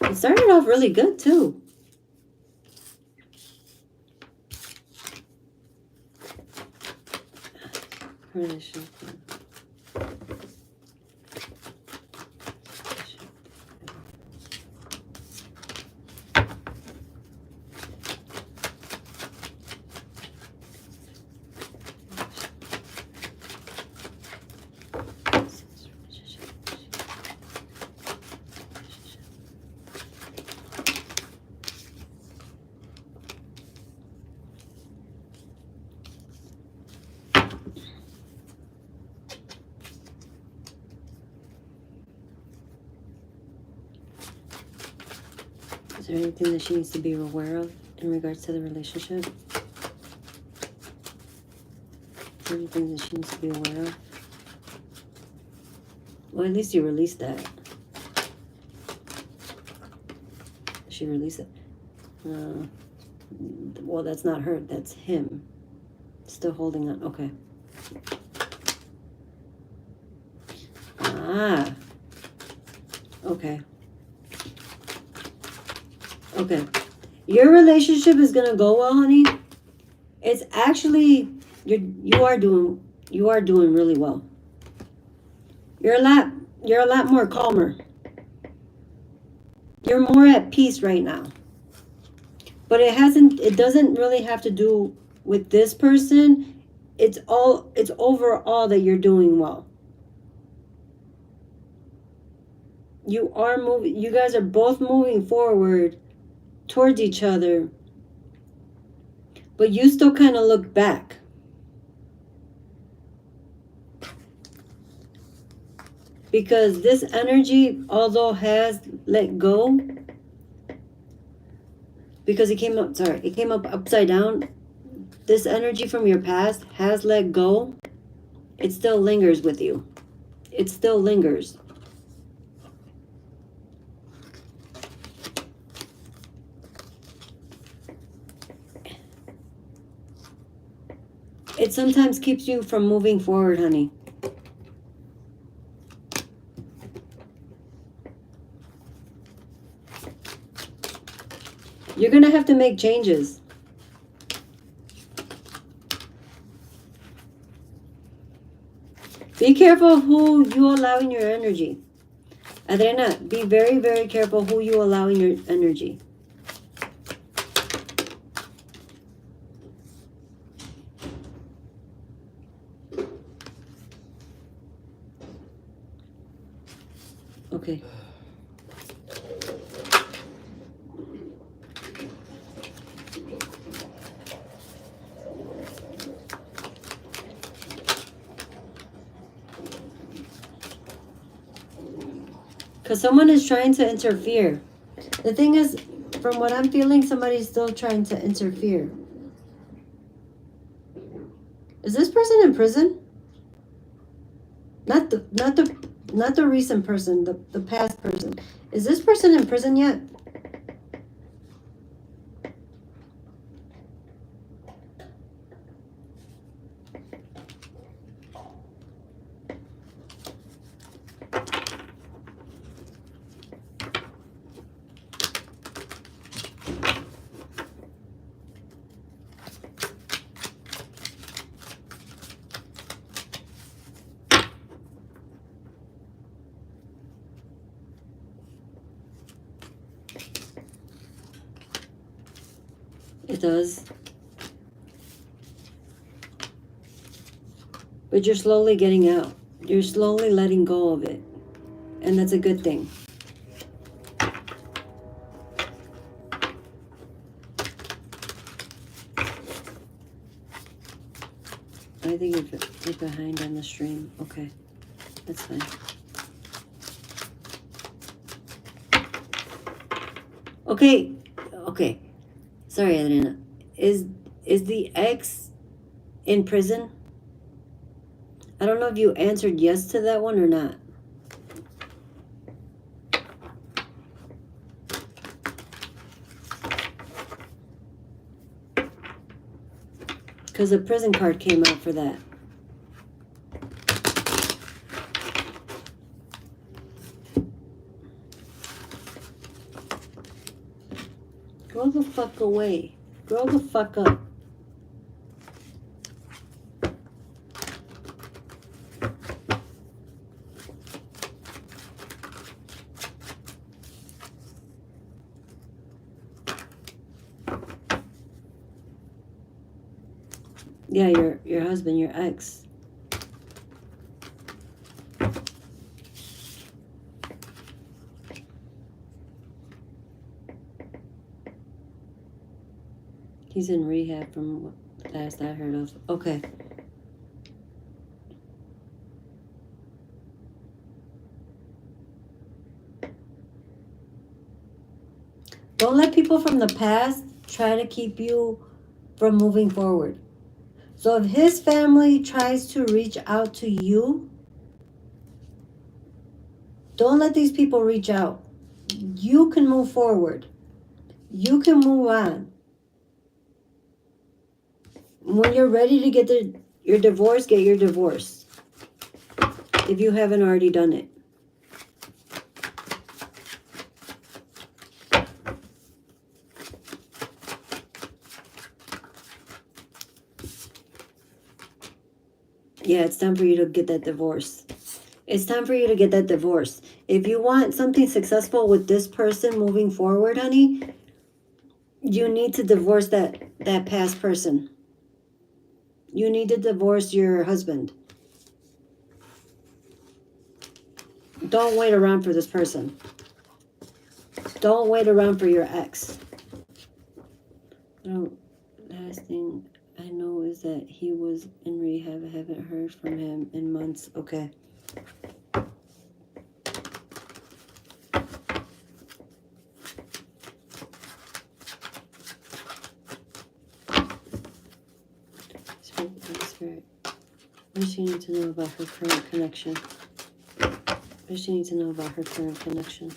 It started off really good, too. Relationship. Is there anything that she needs to be aware of in regards to the relationship? Is there anything that she needs to be aware of? Well, at least you released that. She released it. Well, that's not her. That's him. Still holding on. Okay. Ah. Okay. Okay. Your relationship is gonna go well, honey. It's actually you are doing really well. You're a lot more calmer. You're more at peace right now. But it doesn't really have to do with this person. It's overall that you're doing well. You guys are both moving forward towards each other, but you still kind of look back. Because this energy, although has let go, because it came up upside down, this energy from your past has let go, it still lingers with you. It still lingers. It sometimes keeps you from moving forward, honey. You're going to have to make changes. Be careful who you allow in your energy. Adriana, be very, very careful who you allow in your energy. Okay. Because someone is trying to interfere. The thing is, from what I'm feeling, somebody's still trying to interfere. Is this person in prison? Not the recent person, the past person. Is this person in prison yet? It does. But you're slowly getting out. You're slowly letting go of it. And that's a good thing. I think you're behind on the stream. Okay. That's fine. Okay. Okay. Sorry, Adriana. Is the ex in prison? I don't know if you answered yes to that one or not. Because a prison card came out for that. Grow the fuck away. Grow the fuck up. Yeah, your husband, your ex. He's in rehab from what last I heard of. Okay. Don't let people from the past try to keep you from moving forward. So if his family tries to reach out to you, don't let these people reach out. You can move forward. You can move on. When you're ready to get your divorce, get your divorce. If you haven't already done it. Yeah, it's time for you to get that divorce. It's time for you to get that divorce. If you want something successful with this person moving forward, honey, you need to divorce that past person. You need to divorce your husband. Don't wait around for this person. Don't wait around for your ex. Last thing I know is that he was in rehab. I haven't heard from him in months. Okay. Spirit. What does she need to know about her current connection? What does she need to know about her current connection?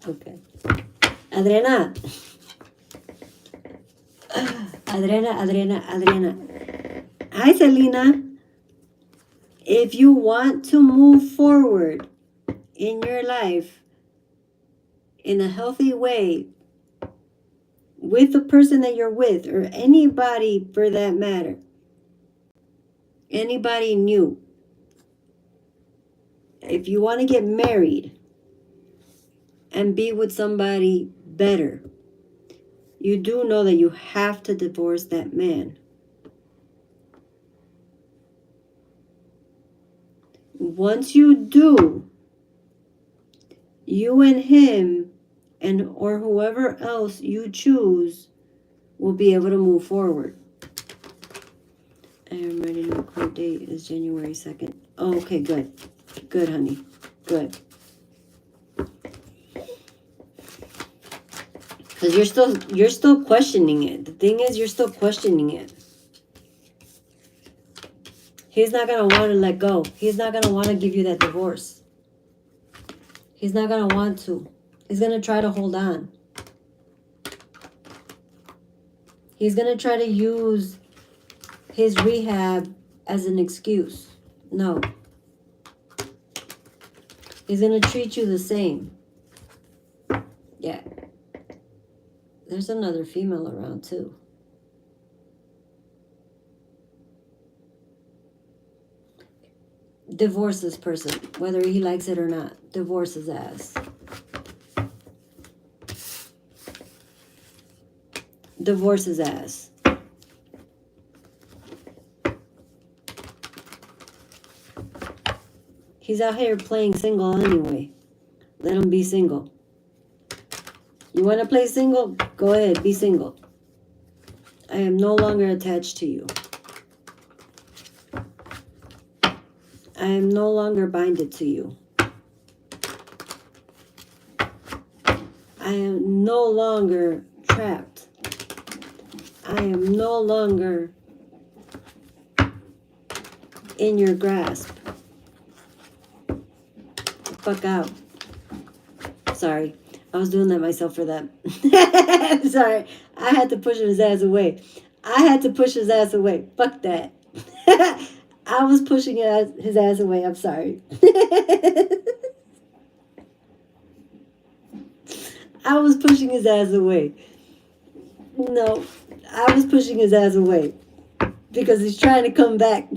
Okay. Adriana. Adriana. Hi, Selena. If you want to move forward in your life in a healthy way with the person that you're with, or anybody for that matter, anybody new, if you want to get married and be with somebody better, you do know that you have to divorce that man. Once you do, you and him or whoever else you choose will be able to move forward. I am ready to court date is January 2nd. Oh, okay, good. Good, honey. Good. Because you're still questioning it. The thing is, you're still questioning it. He's not going to want to let go. He's not going to want to give you that divorce. He's not going to want to. He's going to try to hold on. He's going to try to use his rehab as an excuse. No. He's going to treat you the same. Yeah. There's another female around too. Divorce this person, whether he likes it or not. Divorce his ass. Divorce his ass. He's out here playing single anyway. Let him be single. You want to play single? Go ahead, be single. I am no longer attached to you. I am no longer binded to you. I am no longer trapped. I am no longer in your grasp. Fuck out. Sorry. I was doing that myself for that. Sorry. I had to push his ass away. I had to push his ass away. Fuck that. I was pushing his ass away. I'm sorry. I was pushing his ass away. No, I was pushing his ass away because he's trying to come back.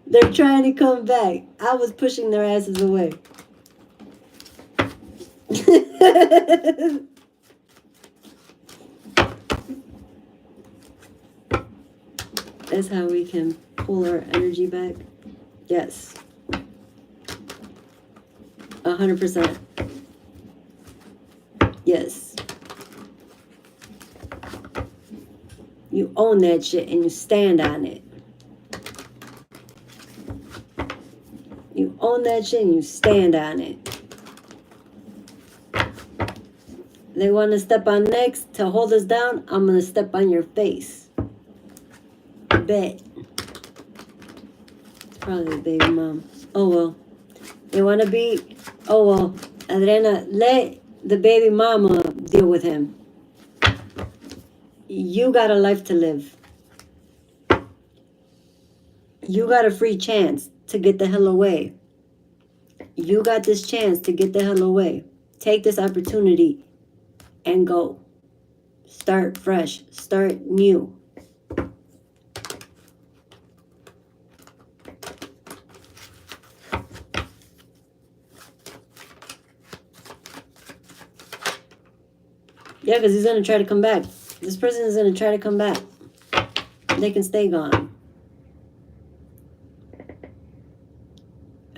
They're trying to come back. I was pushing their asses away. That's how we can pull our energy back. Yes. 100%. Yes. You own that shit and you stand on it. You own that shit and you stand on it. They want to step on necks to hold us down. I'm going to step on your face. Bet. It's probably the baby mom. Oh, well. They want to be... Oh, well. Adriana, let the baby mama deal with him. You got a life to live. You got a free chance to get the hell away. You got this chance to get the hell away. Take this opportunity and go. Start fresh. Start new. Yeah, because he's going to try to come back. This person is going to try to come back. They can stay gone.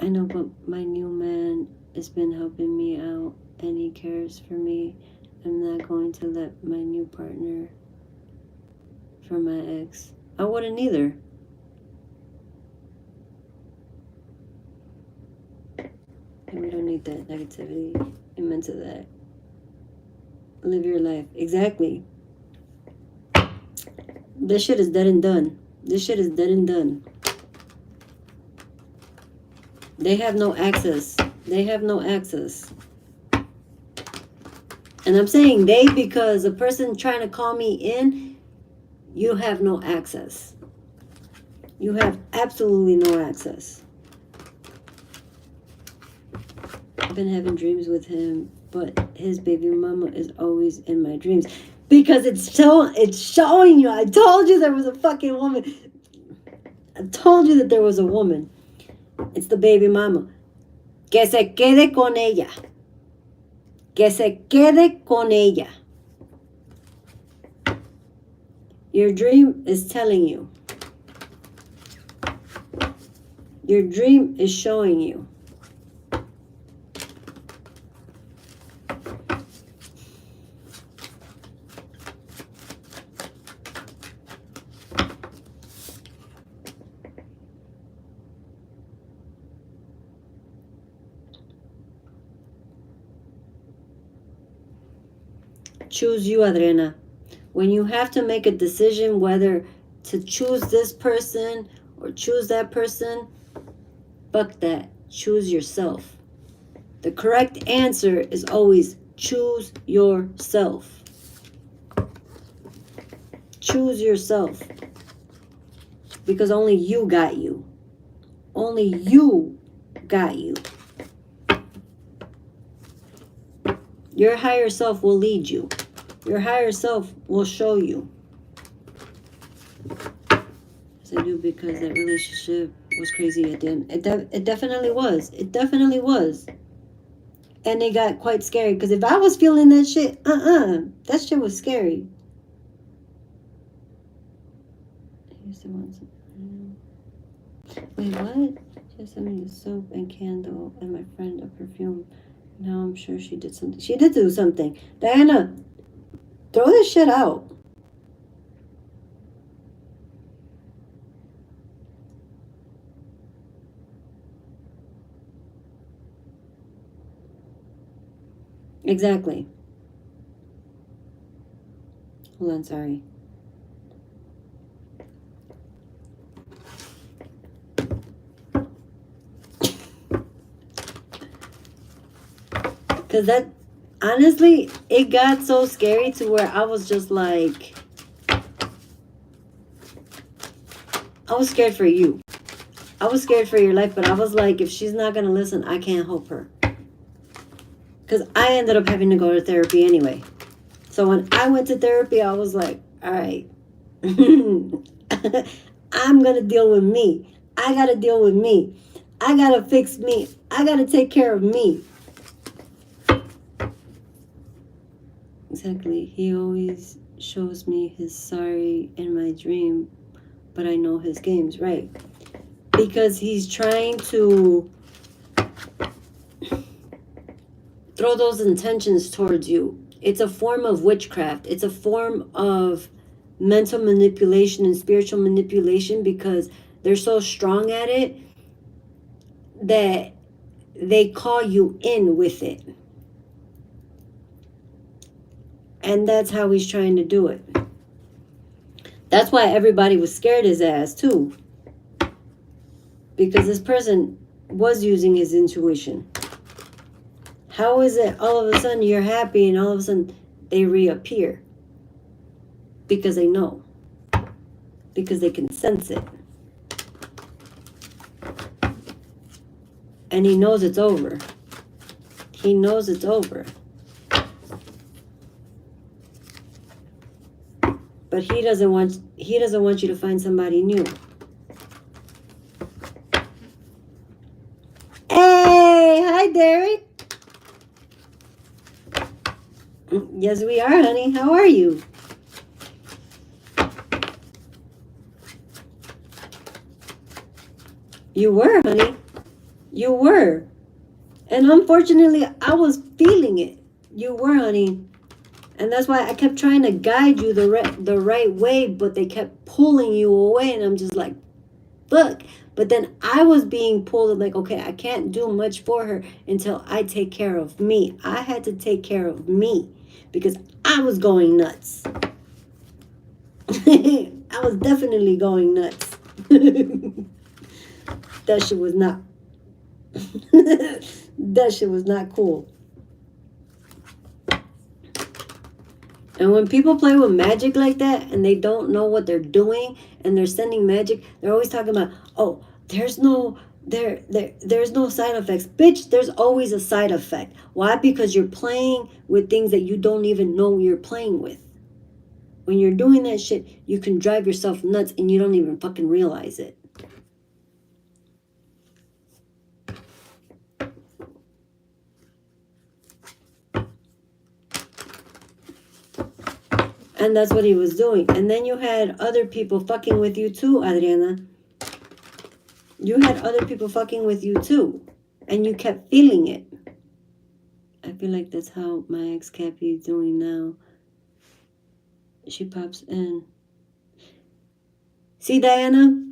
I know, but my new man has been helping me out and he cares for me. I'm not going to let my new partner from my ex. I wouldn't either. And we don't need that negativity. Amen to that. Live your life. Exactly. This shit is dead and done. This shit is dead and done. They have no access. They have no access. And I'm saying they because a person trying to call me in, you have no access. You have absolutely no access. I've been having dreams with him, but his baby mama is always in my dreams. Because it's showing you. I told you there was a fucking woman. I told you that there was a woman. It's the baby mama. Que se quede con ella. Que se quede con ella. Your dream is telling you. Your dream is showing you. Choose you, Adriana. When you have to make a decision whether to choose this person or choose that person, fuck that. Choose yourself. The correct answer is always choose yourself. Choose yourself. Because only you got you. Only you got you. Your higher self will lead you. Your higher self will show you. Yes, I do, because that relationship was crazy at the end. It definitely was. It definitely was. And it got quite scary, because if I was feeling that shit, that shit was scary. I used to want some. Wait, what? She sent me the soap and candle and my friend a perfume. Now I'm sure she did something. She did do something. Diana, throw this shit out. Exactly. Hold on, sorry. Because that, honestly, it got so scary to where I was just like, I was scared for you. I was scared for your life, but I was like, if she's not going to listen, I can't help her. Because I ended up having to go to therapy anyway. So when I went to therapy, I was like, all right, I'm going to deal with me. I got to deal with me. I got to fix me. I got to take care of me. Exactly. He always shows me his sorry in my dream, but I know his games, right? Because he's trying to throw those intentions towards you. It's a form of witchcraft. It's a form of mental manipulation and spiritual manipulation, because they're so strong at it that they call you in with it. And that's how he's trying to do it. That's why everybody was scared his ass too. Because this person was using his intuition. How is it all of a sudden you're happy and all of a sudden they reappear? Because they know. Because they can sense it. And he knows it's over. He knows it's over. But he doesn't want you to find somebody new. Hey, hi Derek. Yes, we are, honey. How are you? You were, honey. You were. And unfortunately, I was feeling it. You were, honey. And that's why I kept trying to guide you the right way, but they kept pulling you away. And I'm just like, fuck. But then I was being pulled, like, okay, I can't do much for her until I take care of me. I had to take care of me because I was going nuts. I was definitely going nuts. That shit was not. That shit was not cool. And when people play with magic like that and they don't know what they're doing and they're sending magic, they're always talking about, oh, there's no side effects. Bitch, there's always a side effect. Why? Because you're playing with things that you don't even know you're playing with. When you're doing that shit, you can drive yourself nuts and you don't even fucking realize it. And that's what he was doing. And then you had other people fucking with you too, Adriana. You had other people fucking with you too. And you kept feeling it. I feel like that's how my ex Cappy is doing now. She pops in. See, Diana?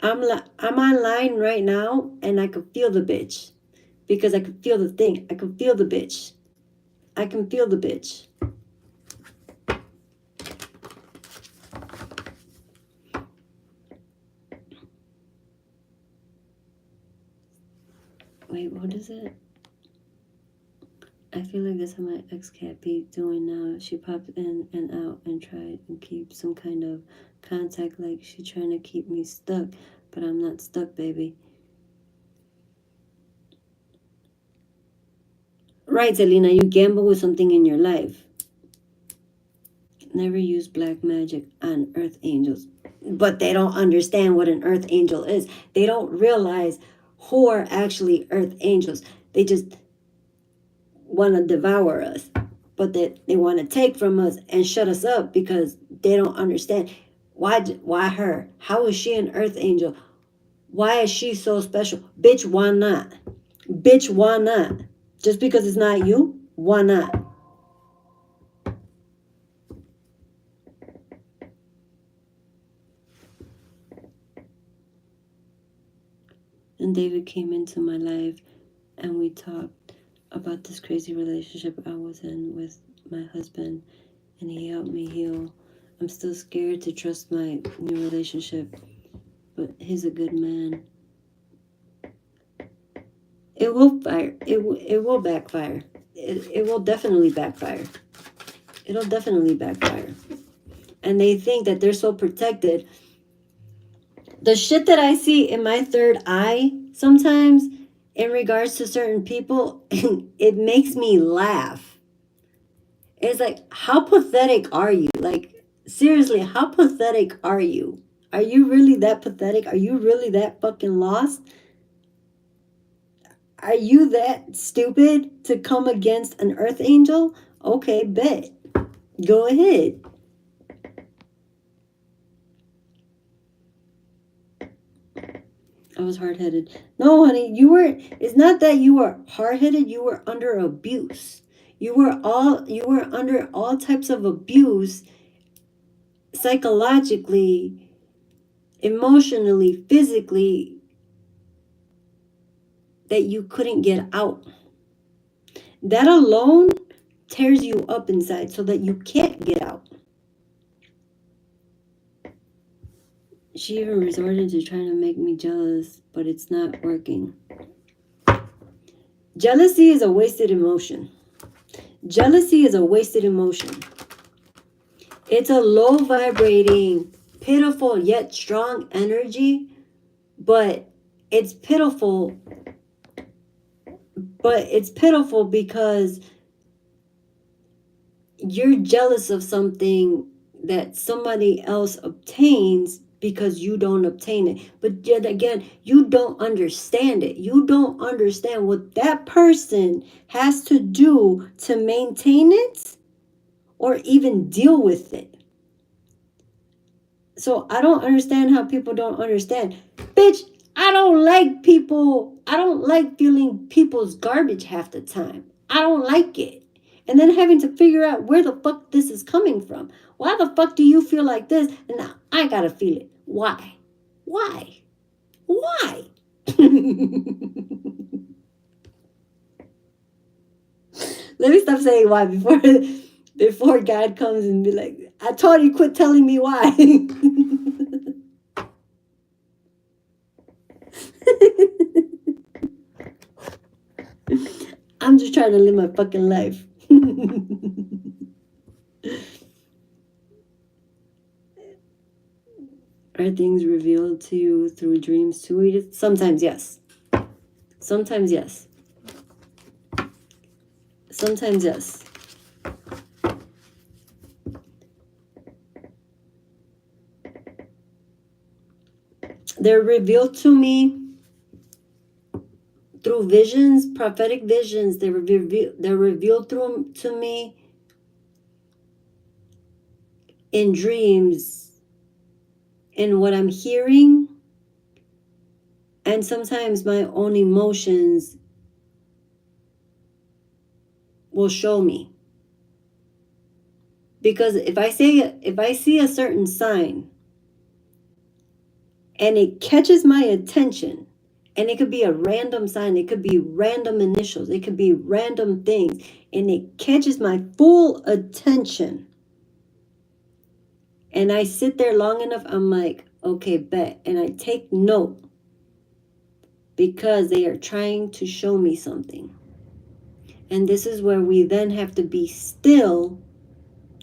I'm online right now and I can feel the bitch. Because I can feel the thing. I can feel the bitch. I can feel the bitch. Wait, what is it? I feel like that's how my ex cat be doing now. She pops in and out and tries and keep some kind of contact, like she trying to keep me stuck, but I'm not stuck, baby. right, Selena, you gamble with something in your life. Never use black magic on earth angels. But they don't understand what an earth angel is. They don't realize who are actually earth angels. They just want to devour us. But they want to take from us and shut us up because they don't understand. Why her? How is she an earth angel? Why is she so special? Bitch, why not? Bitch, why not? Just because it's not you? Why not? And David came into my life and we talked about this crazy relationship I was in with my husband, and he helped me heal. I'm still scared to trust my new relationship, but he's a good man. It will fire. It will backfire. It will definitely backfire. It'll definitely backfire. And they think that they're so protected. The shit that I see in my third eye sometimes in regards to certain people, it makes me laugh. It's like, how pathetic are you? Like, seriously, how pathetic are you? Are you really that pathetic? Are you really that fucking lost? Are you that stupid to come against an earth angel? Okay, bet. Go ahead. I was hard-headed. No, honey, it's not that you were hard-headed, you were under abuse. You were under all types of abuse, psychologically, emotionally, physically, that you couldn't get out. That alone tears you up inside so that you can't get out. She even resorted to trying to make me jealous, but it's not working. Jealousy is a wasted emotion. Jealousy is a wasted emotion. It's a low vibrating, pitiful yet strong energy, but it's pitiful. But it's pitiful because you're jealous of something that somebody else obtains because you don't obtain it. But yet again, you don't understand it. You don't understand what that person has to do to maintain it or even deal with it. So I don't understand how people don't understand. Bitch, I don't like feeling people's garbage half the time. I don't like it. And then having to figure out where the fuck this is coming from. Why the fuck do you feel like this? And now I gotta feel it. Why? Why? Why? Let me stop saying why before God comes and be like, I told you, quit telling me why. I'm just trying to live my fucking life. Are things revealed to you through dreams too, Edith? Sometimes yes. Sometimes yes. Sometimes yes. They're revealed to me through visions, prophetic visions. They're revealed to me in dreams, in what I'm hearing, and sometimes my own emotions will show me. Because if I see a certain sign and it catches my attention, and it could be a random sign, it could be random initials, it could be random things, and it catches my full attention, and I sit there long enough, I'm like, okay, bet. And I take note because they are trying to show me something. And this is where we then have to be still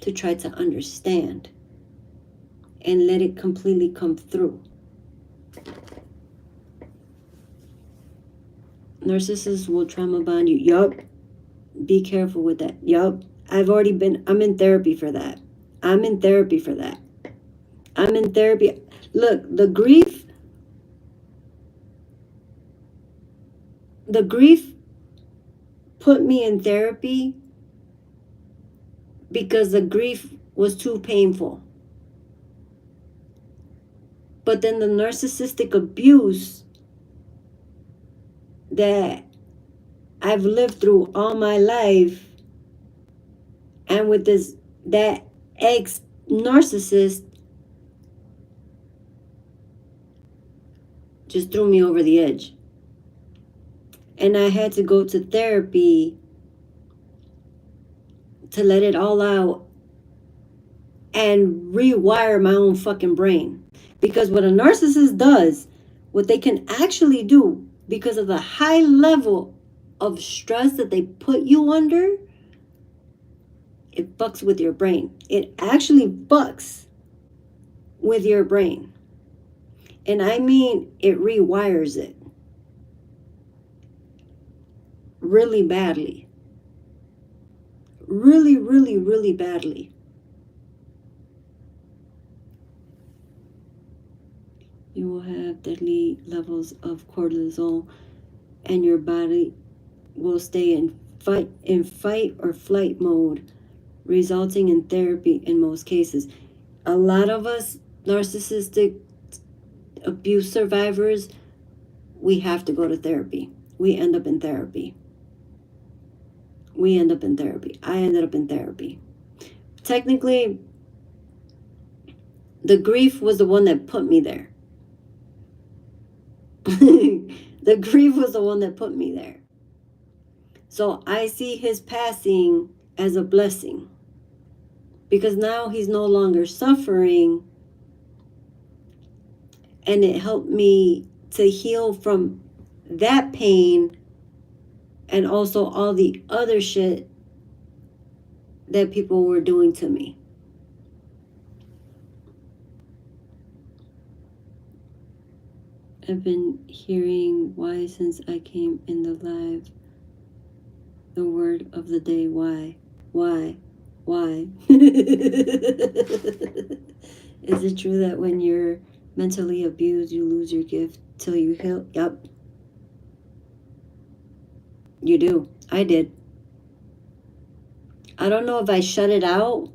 to try to understand and let it completely come through. Narcissists will trauma bond you. Yup. Be careful with that. Yup. I'm in therapy for that. I'm in therapy for that. I'm in therapy. Look, the grief put me in therapy because the grief was too painful. But then the narcissistic abuse that I've lived through all my life, and with that ex narcissist, just threw me over the edge. And I had to go to therapy to let it all out and rewire my own fucking brain. Because what a narcissist does, what they can actually do, because of the high level of stress that they put you under, it fucks with your brain. It actually fucks with your brain. And I mean, it rewires it really badly. Really, really, really badly. You will have deadly levels of cortisol, and your body will stay in fight or flight mode, resulting in therapy in most cases. A lot of us narcissistic abuse survivors, we have to go to therapy. We end up in therapy. I ended up in therapy. Technically, the grief was the one that put me there. The grief was the one that put me there. So I see his passing as a blessing, because now he's no longer suffering, and it helped me to heal from that pain and also all the other shit that people were doing to me. I've been hearing why since I came in the live. The word of the day, why? Is it true that when you're mentally abused, you lose your gift till you heal? Yep. You do. I did. I don't know if I shut it out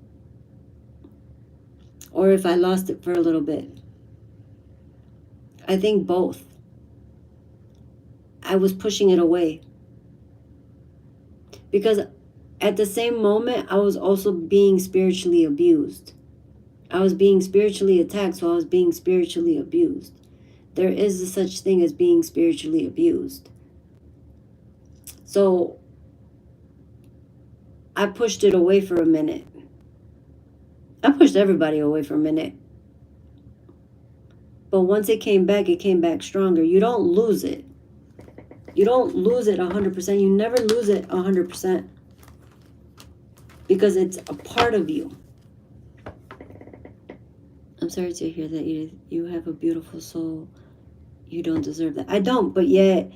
or if I lost it for a little bit. I think both. I was pushing it away. Because at the same moment, I was also being spiritually abused. I was being spiritually attacked, so I was being spiritually abused. There is a such thing as being spiritually abused. So I pushed it away for a minute. I pushed everybody away for a minute. But once it came back stronger. You don't lose it. You don't lose it 100%. You never lose it 100%. Because it's a part of you. I'm sorry to hear that, Edith. You have a beautiful soul. You don't deserve that. I don't, but yet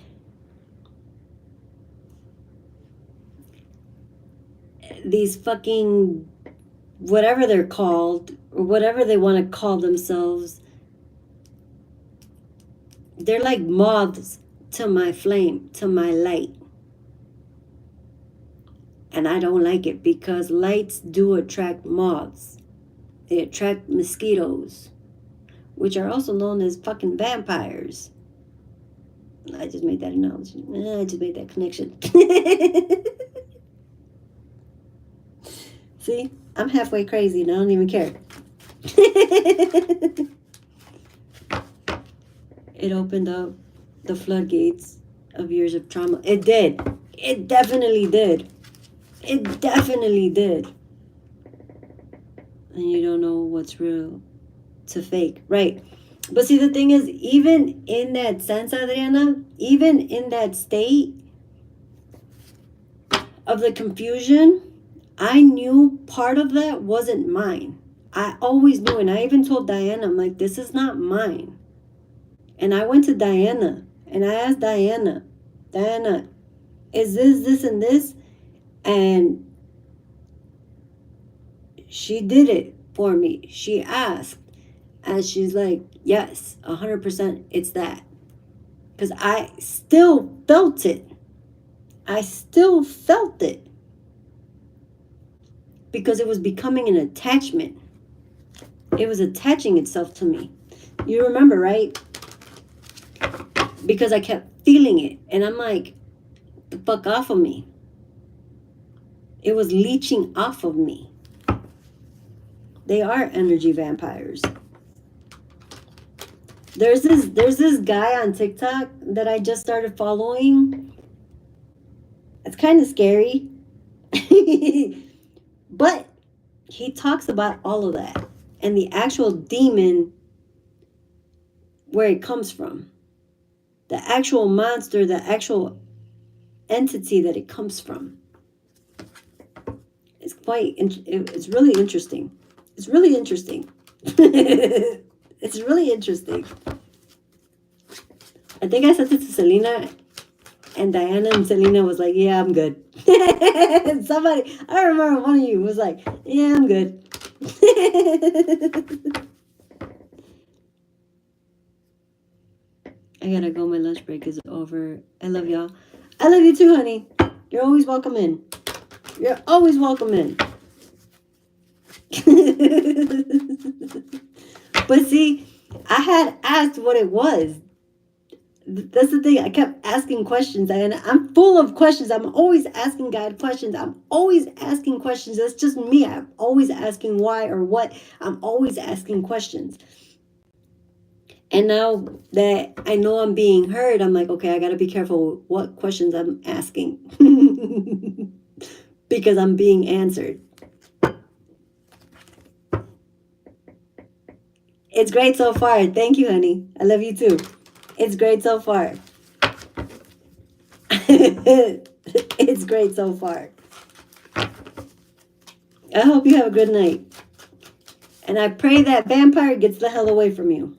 these fucking whatever they're called, or whatever they want to call themselves, they're like moths to my flame, to my light. And I don't like it, because lights do attract moths. They attract mosquitoes, which are also known as fucking vampires. I just made that analogy. I just made that connection. See, I'm halfway crazy and I don't even care. It opened up the floodgates of years of trauma. It did. It definitely did. It definitely did. And you don't know what's real to fake. Right. But see, the thing is, even in that sense, Adriana, even in that state of the confusion, I knew part of that wasn't mine. I always knew. And I even told Diana, I'm like, this is not mine. And I went to Diana and I asked Diana, is this, and this? And she did it for me. She asked, and she's like, yes, 100% it's that. Because I still felt it. I still felt it. Because it was becoming an attachment. It was attaching itself to me. You remember, right? Because I kept feeling it. And I'm like, the fuck off of me. It was leeching off of me. They are energy vampires. There's this guy on TikTok that I just started following. It's kind of scary. But he talks about all of that and the actual demon, where it comes from, the actual monster, the actual entity that it comes from. It's it's really interesting. It's really interesting. It's really interesting. I think I sent it to Selena, and Diana, and Selena was like, yeah, I'm good. Somebody, I remember one of you was like, yeah, I'm good. I gotta go. My lunch break is over. I love y'all. I love you too, honey. You're always welcome in. You're always welcome in. But see, I had asked what it was. That's the thing. I kept asking questions, and I'm full of questions. I'm always asking God questions. I'm always asking questions. That's just me. I'm always asking why or what. I'm always asking questions. And now that I know I'm being heard, I'm like, okay, I got to be careful what questions I'm asking. Because I'm being answered. It's great so far. Thank you, honey. I love you too. It's great so far. It's great so far. I hope you have a good night. And I pray that vampire gets the hell away from you.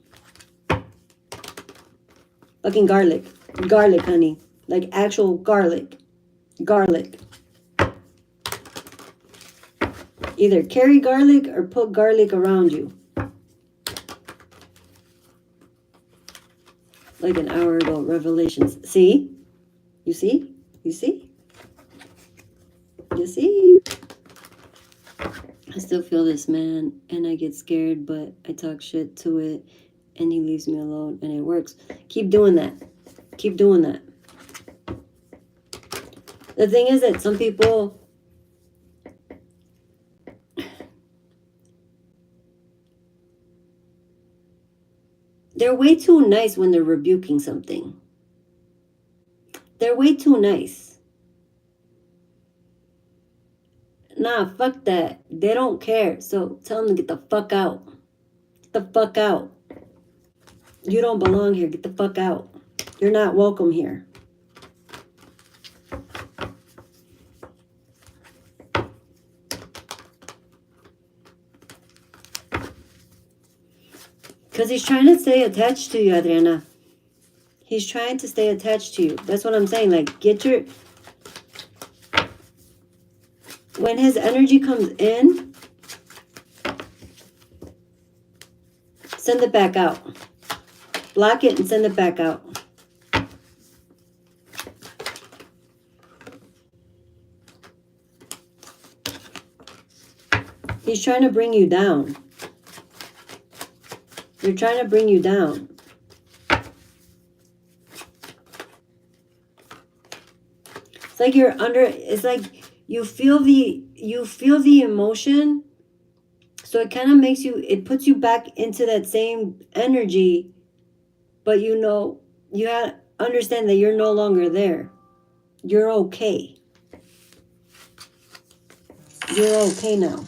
Fucking garlic. Garlic, honey. Like actual garlic. Garlic. Either carry garlic or put garlic around you. Like an hour ago, Revelations. See? You see? You see? You see? I still feel this man, and I get scared, but I talk shit to it, and he leaves me alone, and it works. Keep doing that. Keep doing that. The thing is that some people, they're way too nice when they're rebuking something. They're way too nice. Nah, fuck that. They don't care. So tell them to get the fuck out. Get the fuck out. You don't belong here. Get the fuck out. You're not welcome here. Because he's trying to stay attached to you, Adriana. He's trying to stay attached to you. That's what I'm saying. Like, get your... When his energy comes in, send it back out. Block it and send it back out. He's trying to bring you down. They're trying to bring you down. It's like you're under, it's like you feel the emotion. So it kind of makes you, it puts you back into that same energy, but you know, you have to understand that you're no longer there. You're okay. You're okay now.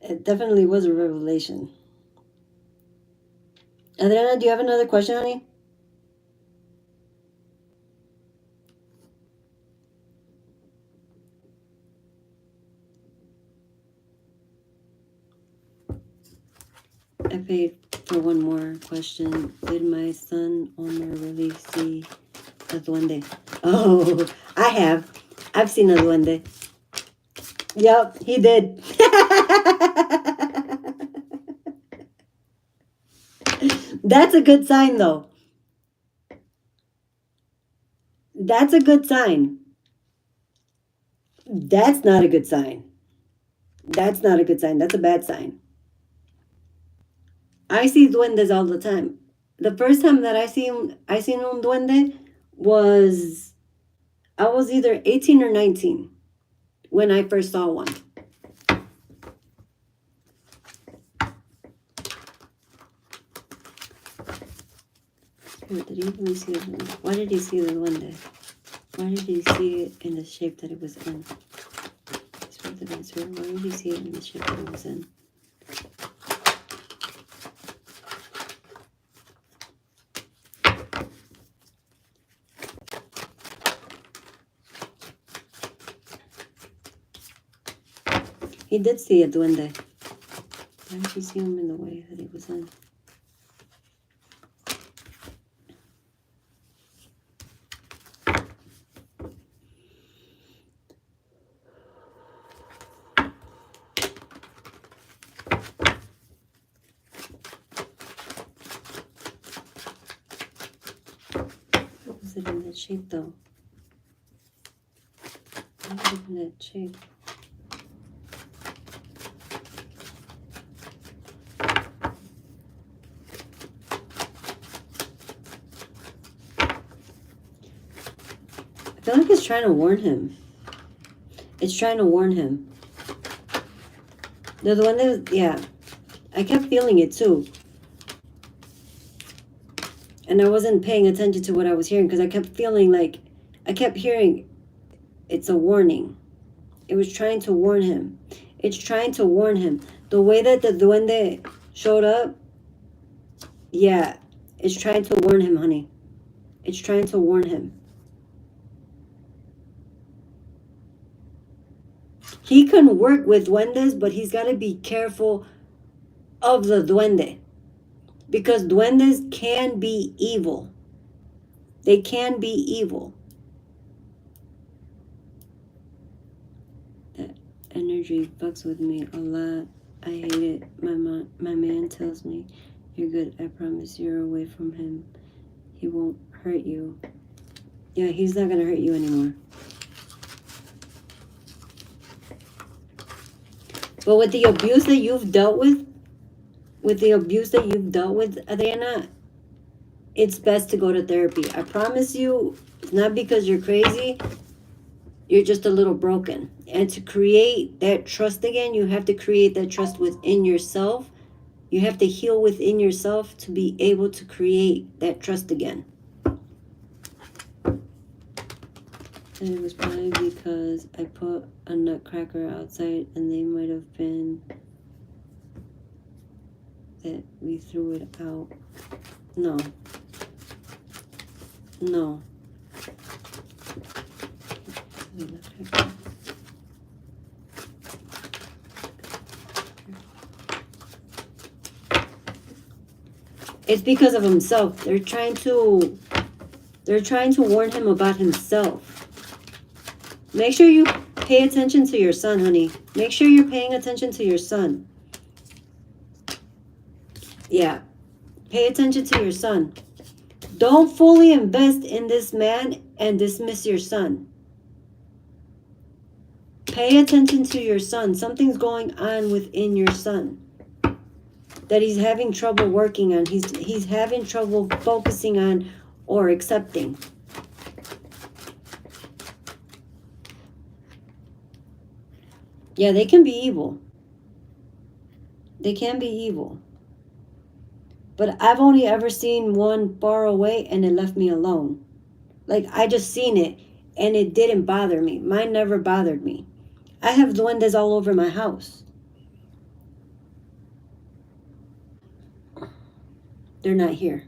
It definitely was a revelation. I Adriana, do you have another question, honey? I paid for one more question. Did my son Omar really see a duende? Oh, I have. I've seen a duende. Yep, he did. That's a good sign, though. That's a good sign. That's not a good sign. That's not a good sign. That's a bad sign. I see duendes all the time. The first time that I seen un duende was, I was either 18 or 19 when I first saw one. Did he really see it? Why did he see the duende? Why did he see it in the shape that it was in? Why did he see it in the shape that it was in? He did see a duende. Why did he see him in the way that he was in? What was it in that shape, though? What was it in that shape? I feel like it's trying to warn him. It's trying to warn him. The one that, yeah. I kept feeling it too. And I wasn't paying attention to what I was hearing because I kept feeling like, I kept hearing, it's a warning. It was trying to warn him. It's trying to warn him. The way that the duende showed up, yeah, it's trying to warn him, honey. It's trying to warn him. He can work with duendes, but he's got to be careful of the duende. Because duendes can be evil. They can be evil. That energy fucks with me a lot. I hate it. My man tells me, you're good. I promise you're away from him. He won't hurt you. Yeah, he's not going to hurt you anymore. But with the abuse that you've dealt with Adriana, it's best to go to therapy. I promise you, it's not because you're crazy. You're just a little broken. And to create that trust again, you have to create that trust within yourself. You have to heal within yourself to be able to create that trust again. And it was probably because I put a nutcracker outside and they might have been that we threw it out. No. No. It's because of himself. They're trying to warn him about himself. Make sure you pay attention to your son, honey. Make sure you're paying attention to your son. Yeah. Pay attention to your son. Don't fully invest in this man and dismiss your son. Pay attention to your son. Something's going on within your son that he's having trouble working on. He's having trouble focusing on or accepting. Yeah, they can be evil. They can be evil. But I've only ever seen one far away and it left me alone. Like, I just seen it and it didn't bother me. Mine never bothered me. I have duendes all over my house. They're not here.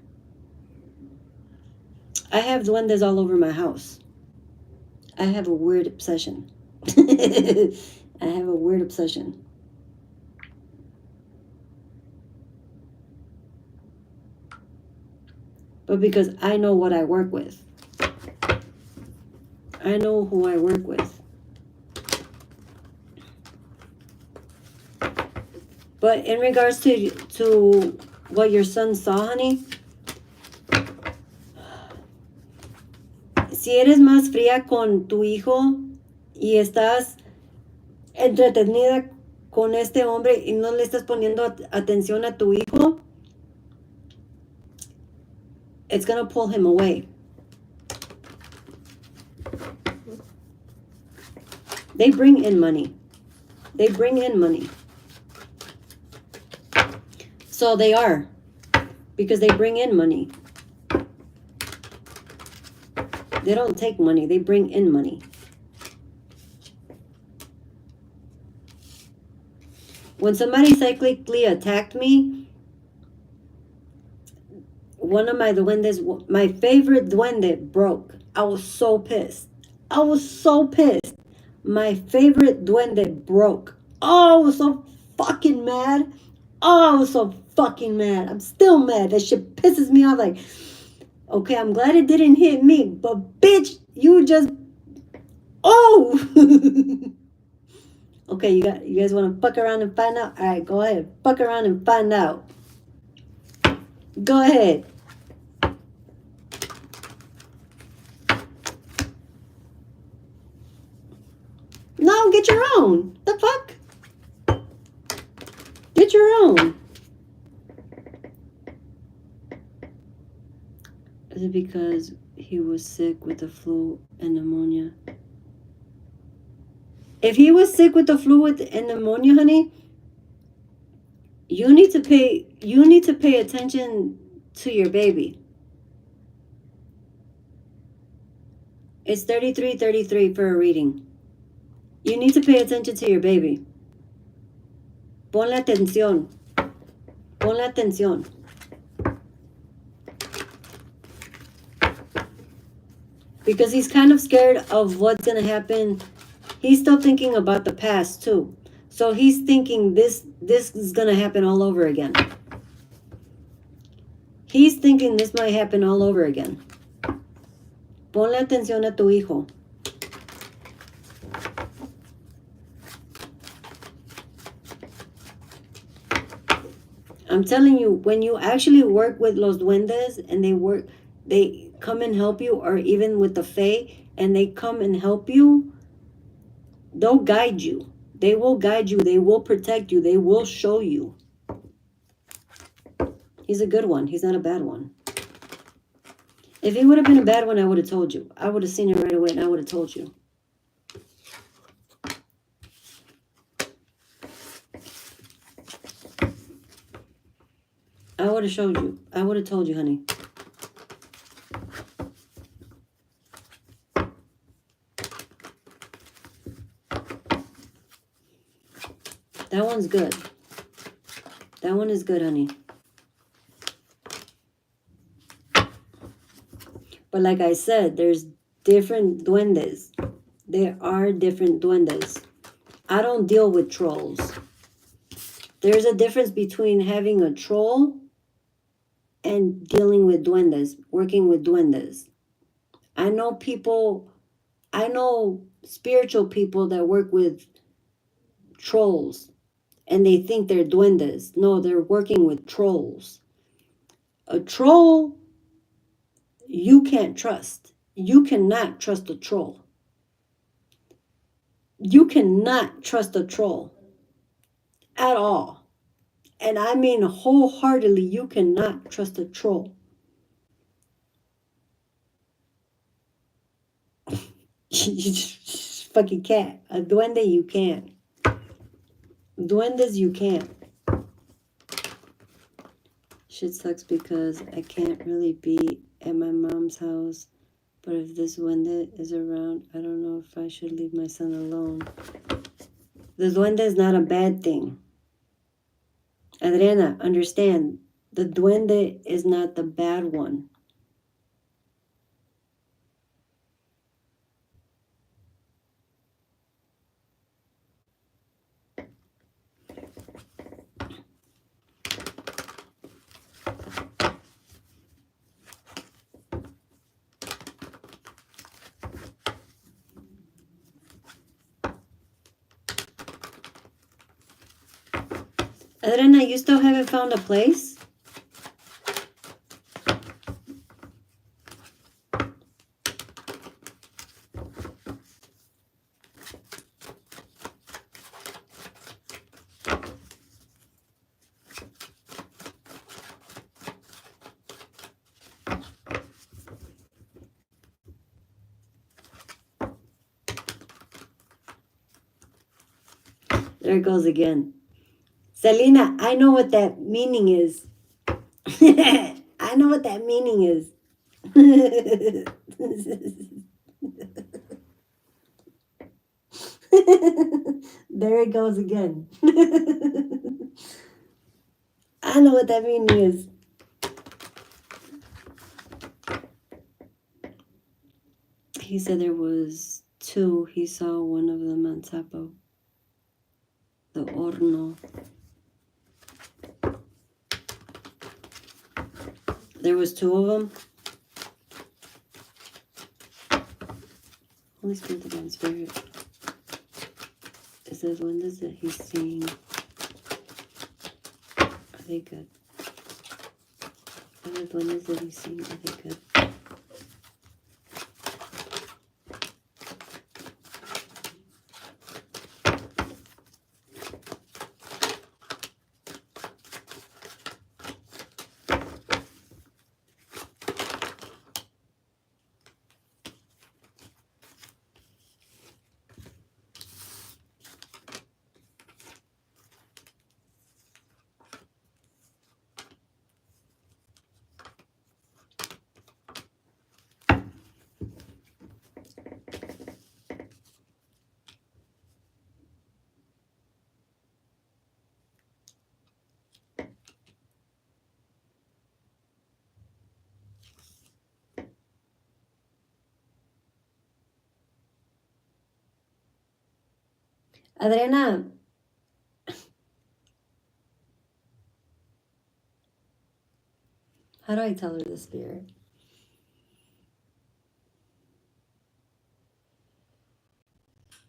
I have duendes all over my house. I have a weird obsession. I have a weird obsession. But because I know what I work with. I know who I work with. But in regards to what your son saw, honey, si eres más fría con tu hijo y estás entretenida con este hombre y no le estás poniendo atención a tu hijo, it's going to pull him away. They bring in money. They bring in money. So they are, because they bring in money. They don't take money, they bring in money. When somebody cyclically attacked me, one of my duendes, my favorite duende, broke. I was so pissed. I was so pissed. My favorite duende broke. Oh, I was so fucking mad. Oh, I was so fucking mad. I'm still mad. That shit pisses me off. Like, okay, I'm glad it didn't hit me, but bitch, you just, oh. Okay, you guys want to fuck around and find out? All right, go ahead. Fuck around and find out. Go ahead. No, get your own. The fuck? Get your own. Is it because he was sick with the flu and pneumonia? If he was sick with the flu and pneumonia, honey, you need to pay attention to your baby. It's 33:33 for a reading. You need to pay attention to your baby. Ponle atención. Ponle atención. Because he's kind of scared of what's going to happen. He's still thinking about the past too. So he's thinking this is going to happen all over again. He's thinking this might happen all over again. Ponle atención a tu hijo. I'm telling you, when you actually work with los duendes and they come and help you, or even with the fae, and they come and help you, they'll guide you. They will guide you. They will protect you. They will show you. He's a good one. He's not a bad one. If he would have been a bad one, I would have told you. I would have seen it right away and I would have told you. I would have showed you. I would have told you, honey. That one's good. That one is good, honey. But like I said, there's different duendes. There are different duendes. I don't deal with trolls. There's a difference between having a troll and dealing with duendes, working with duendes. I know spiritual people that work with trolls and they think they're duendes. No, they're working with trolls. A troll, you can't trust. You cannot trust a troll. You cannot trust a troll at all. And I mean wholeheartedly, you cannot trust a troll. You just fucking can't. A duende, you can. Duendes, you can't. Shit sucks because I can't really be at my mom's house. But if this duende is around, I don't know if I should leave my son alone. The duende is not a bad thing. Adriana, understand. The duende is not the bad one. Adriana, you still haven't found a place? There it goes again. Selena, I know what that meaning is. I know what that meaning is. There it goes again. I know what that meaning is. He said there was two. He saw one of them on top of the horno. There was two of them. Holy Spirit, Divine Spirit. It says windows that he's seeing. Are they good? Are the windows that he's seeing, are they good? Adriana, how do I tell her the spirit?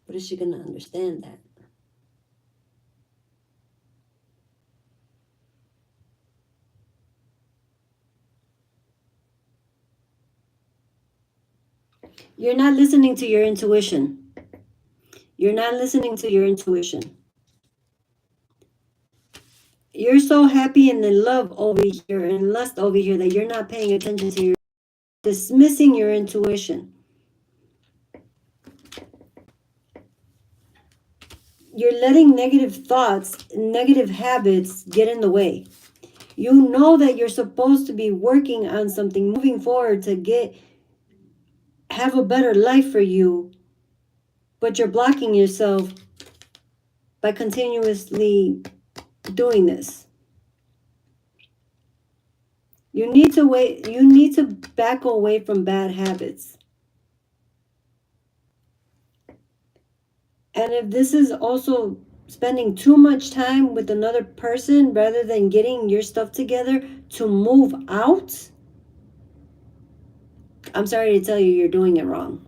But is she going to understand that? You're not listening to your intuition. You're not listening to your intuition. You're so happy and in love over here and lust over here that you're not paying attention to your, dismissing your intuition. You're letting negative thoughts, negative habits get in the way. You know that you're supposed to be working on something, moving forward to have a better life for you, but you're blocking yourself by continuously doing this. You need to back away from bad habits. And if this is also spending too much time with another person rather than getting your stuff together to move out, I'm sorry to tell you, you're doing it wrong.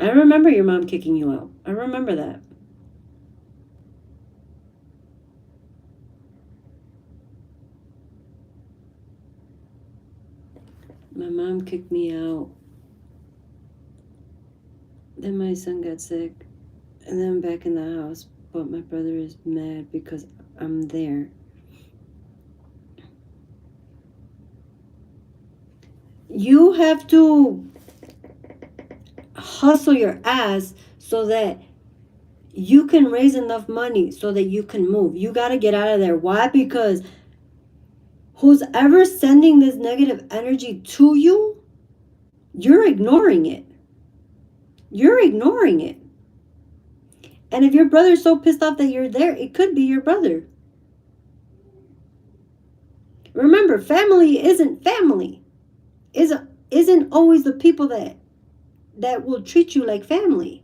I remember your mom kicking you out. I remember that. My mom kicked me out. Then my son got sick. And then I'm back in the house. But my brother is mad because I'm there. You have to hustle your ass so that you can raise enough money so that you can move. You got to get out of there. Why? Because who's ever sending this negative energy to you, you're ignoring it. You're ignoring it. And if your brother's so pissed off that you're there, it could be your brother. Remember, family isn't family. Isn't always the people that will treat you like family.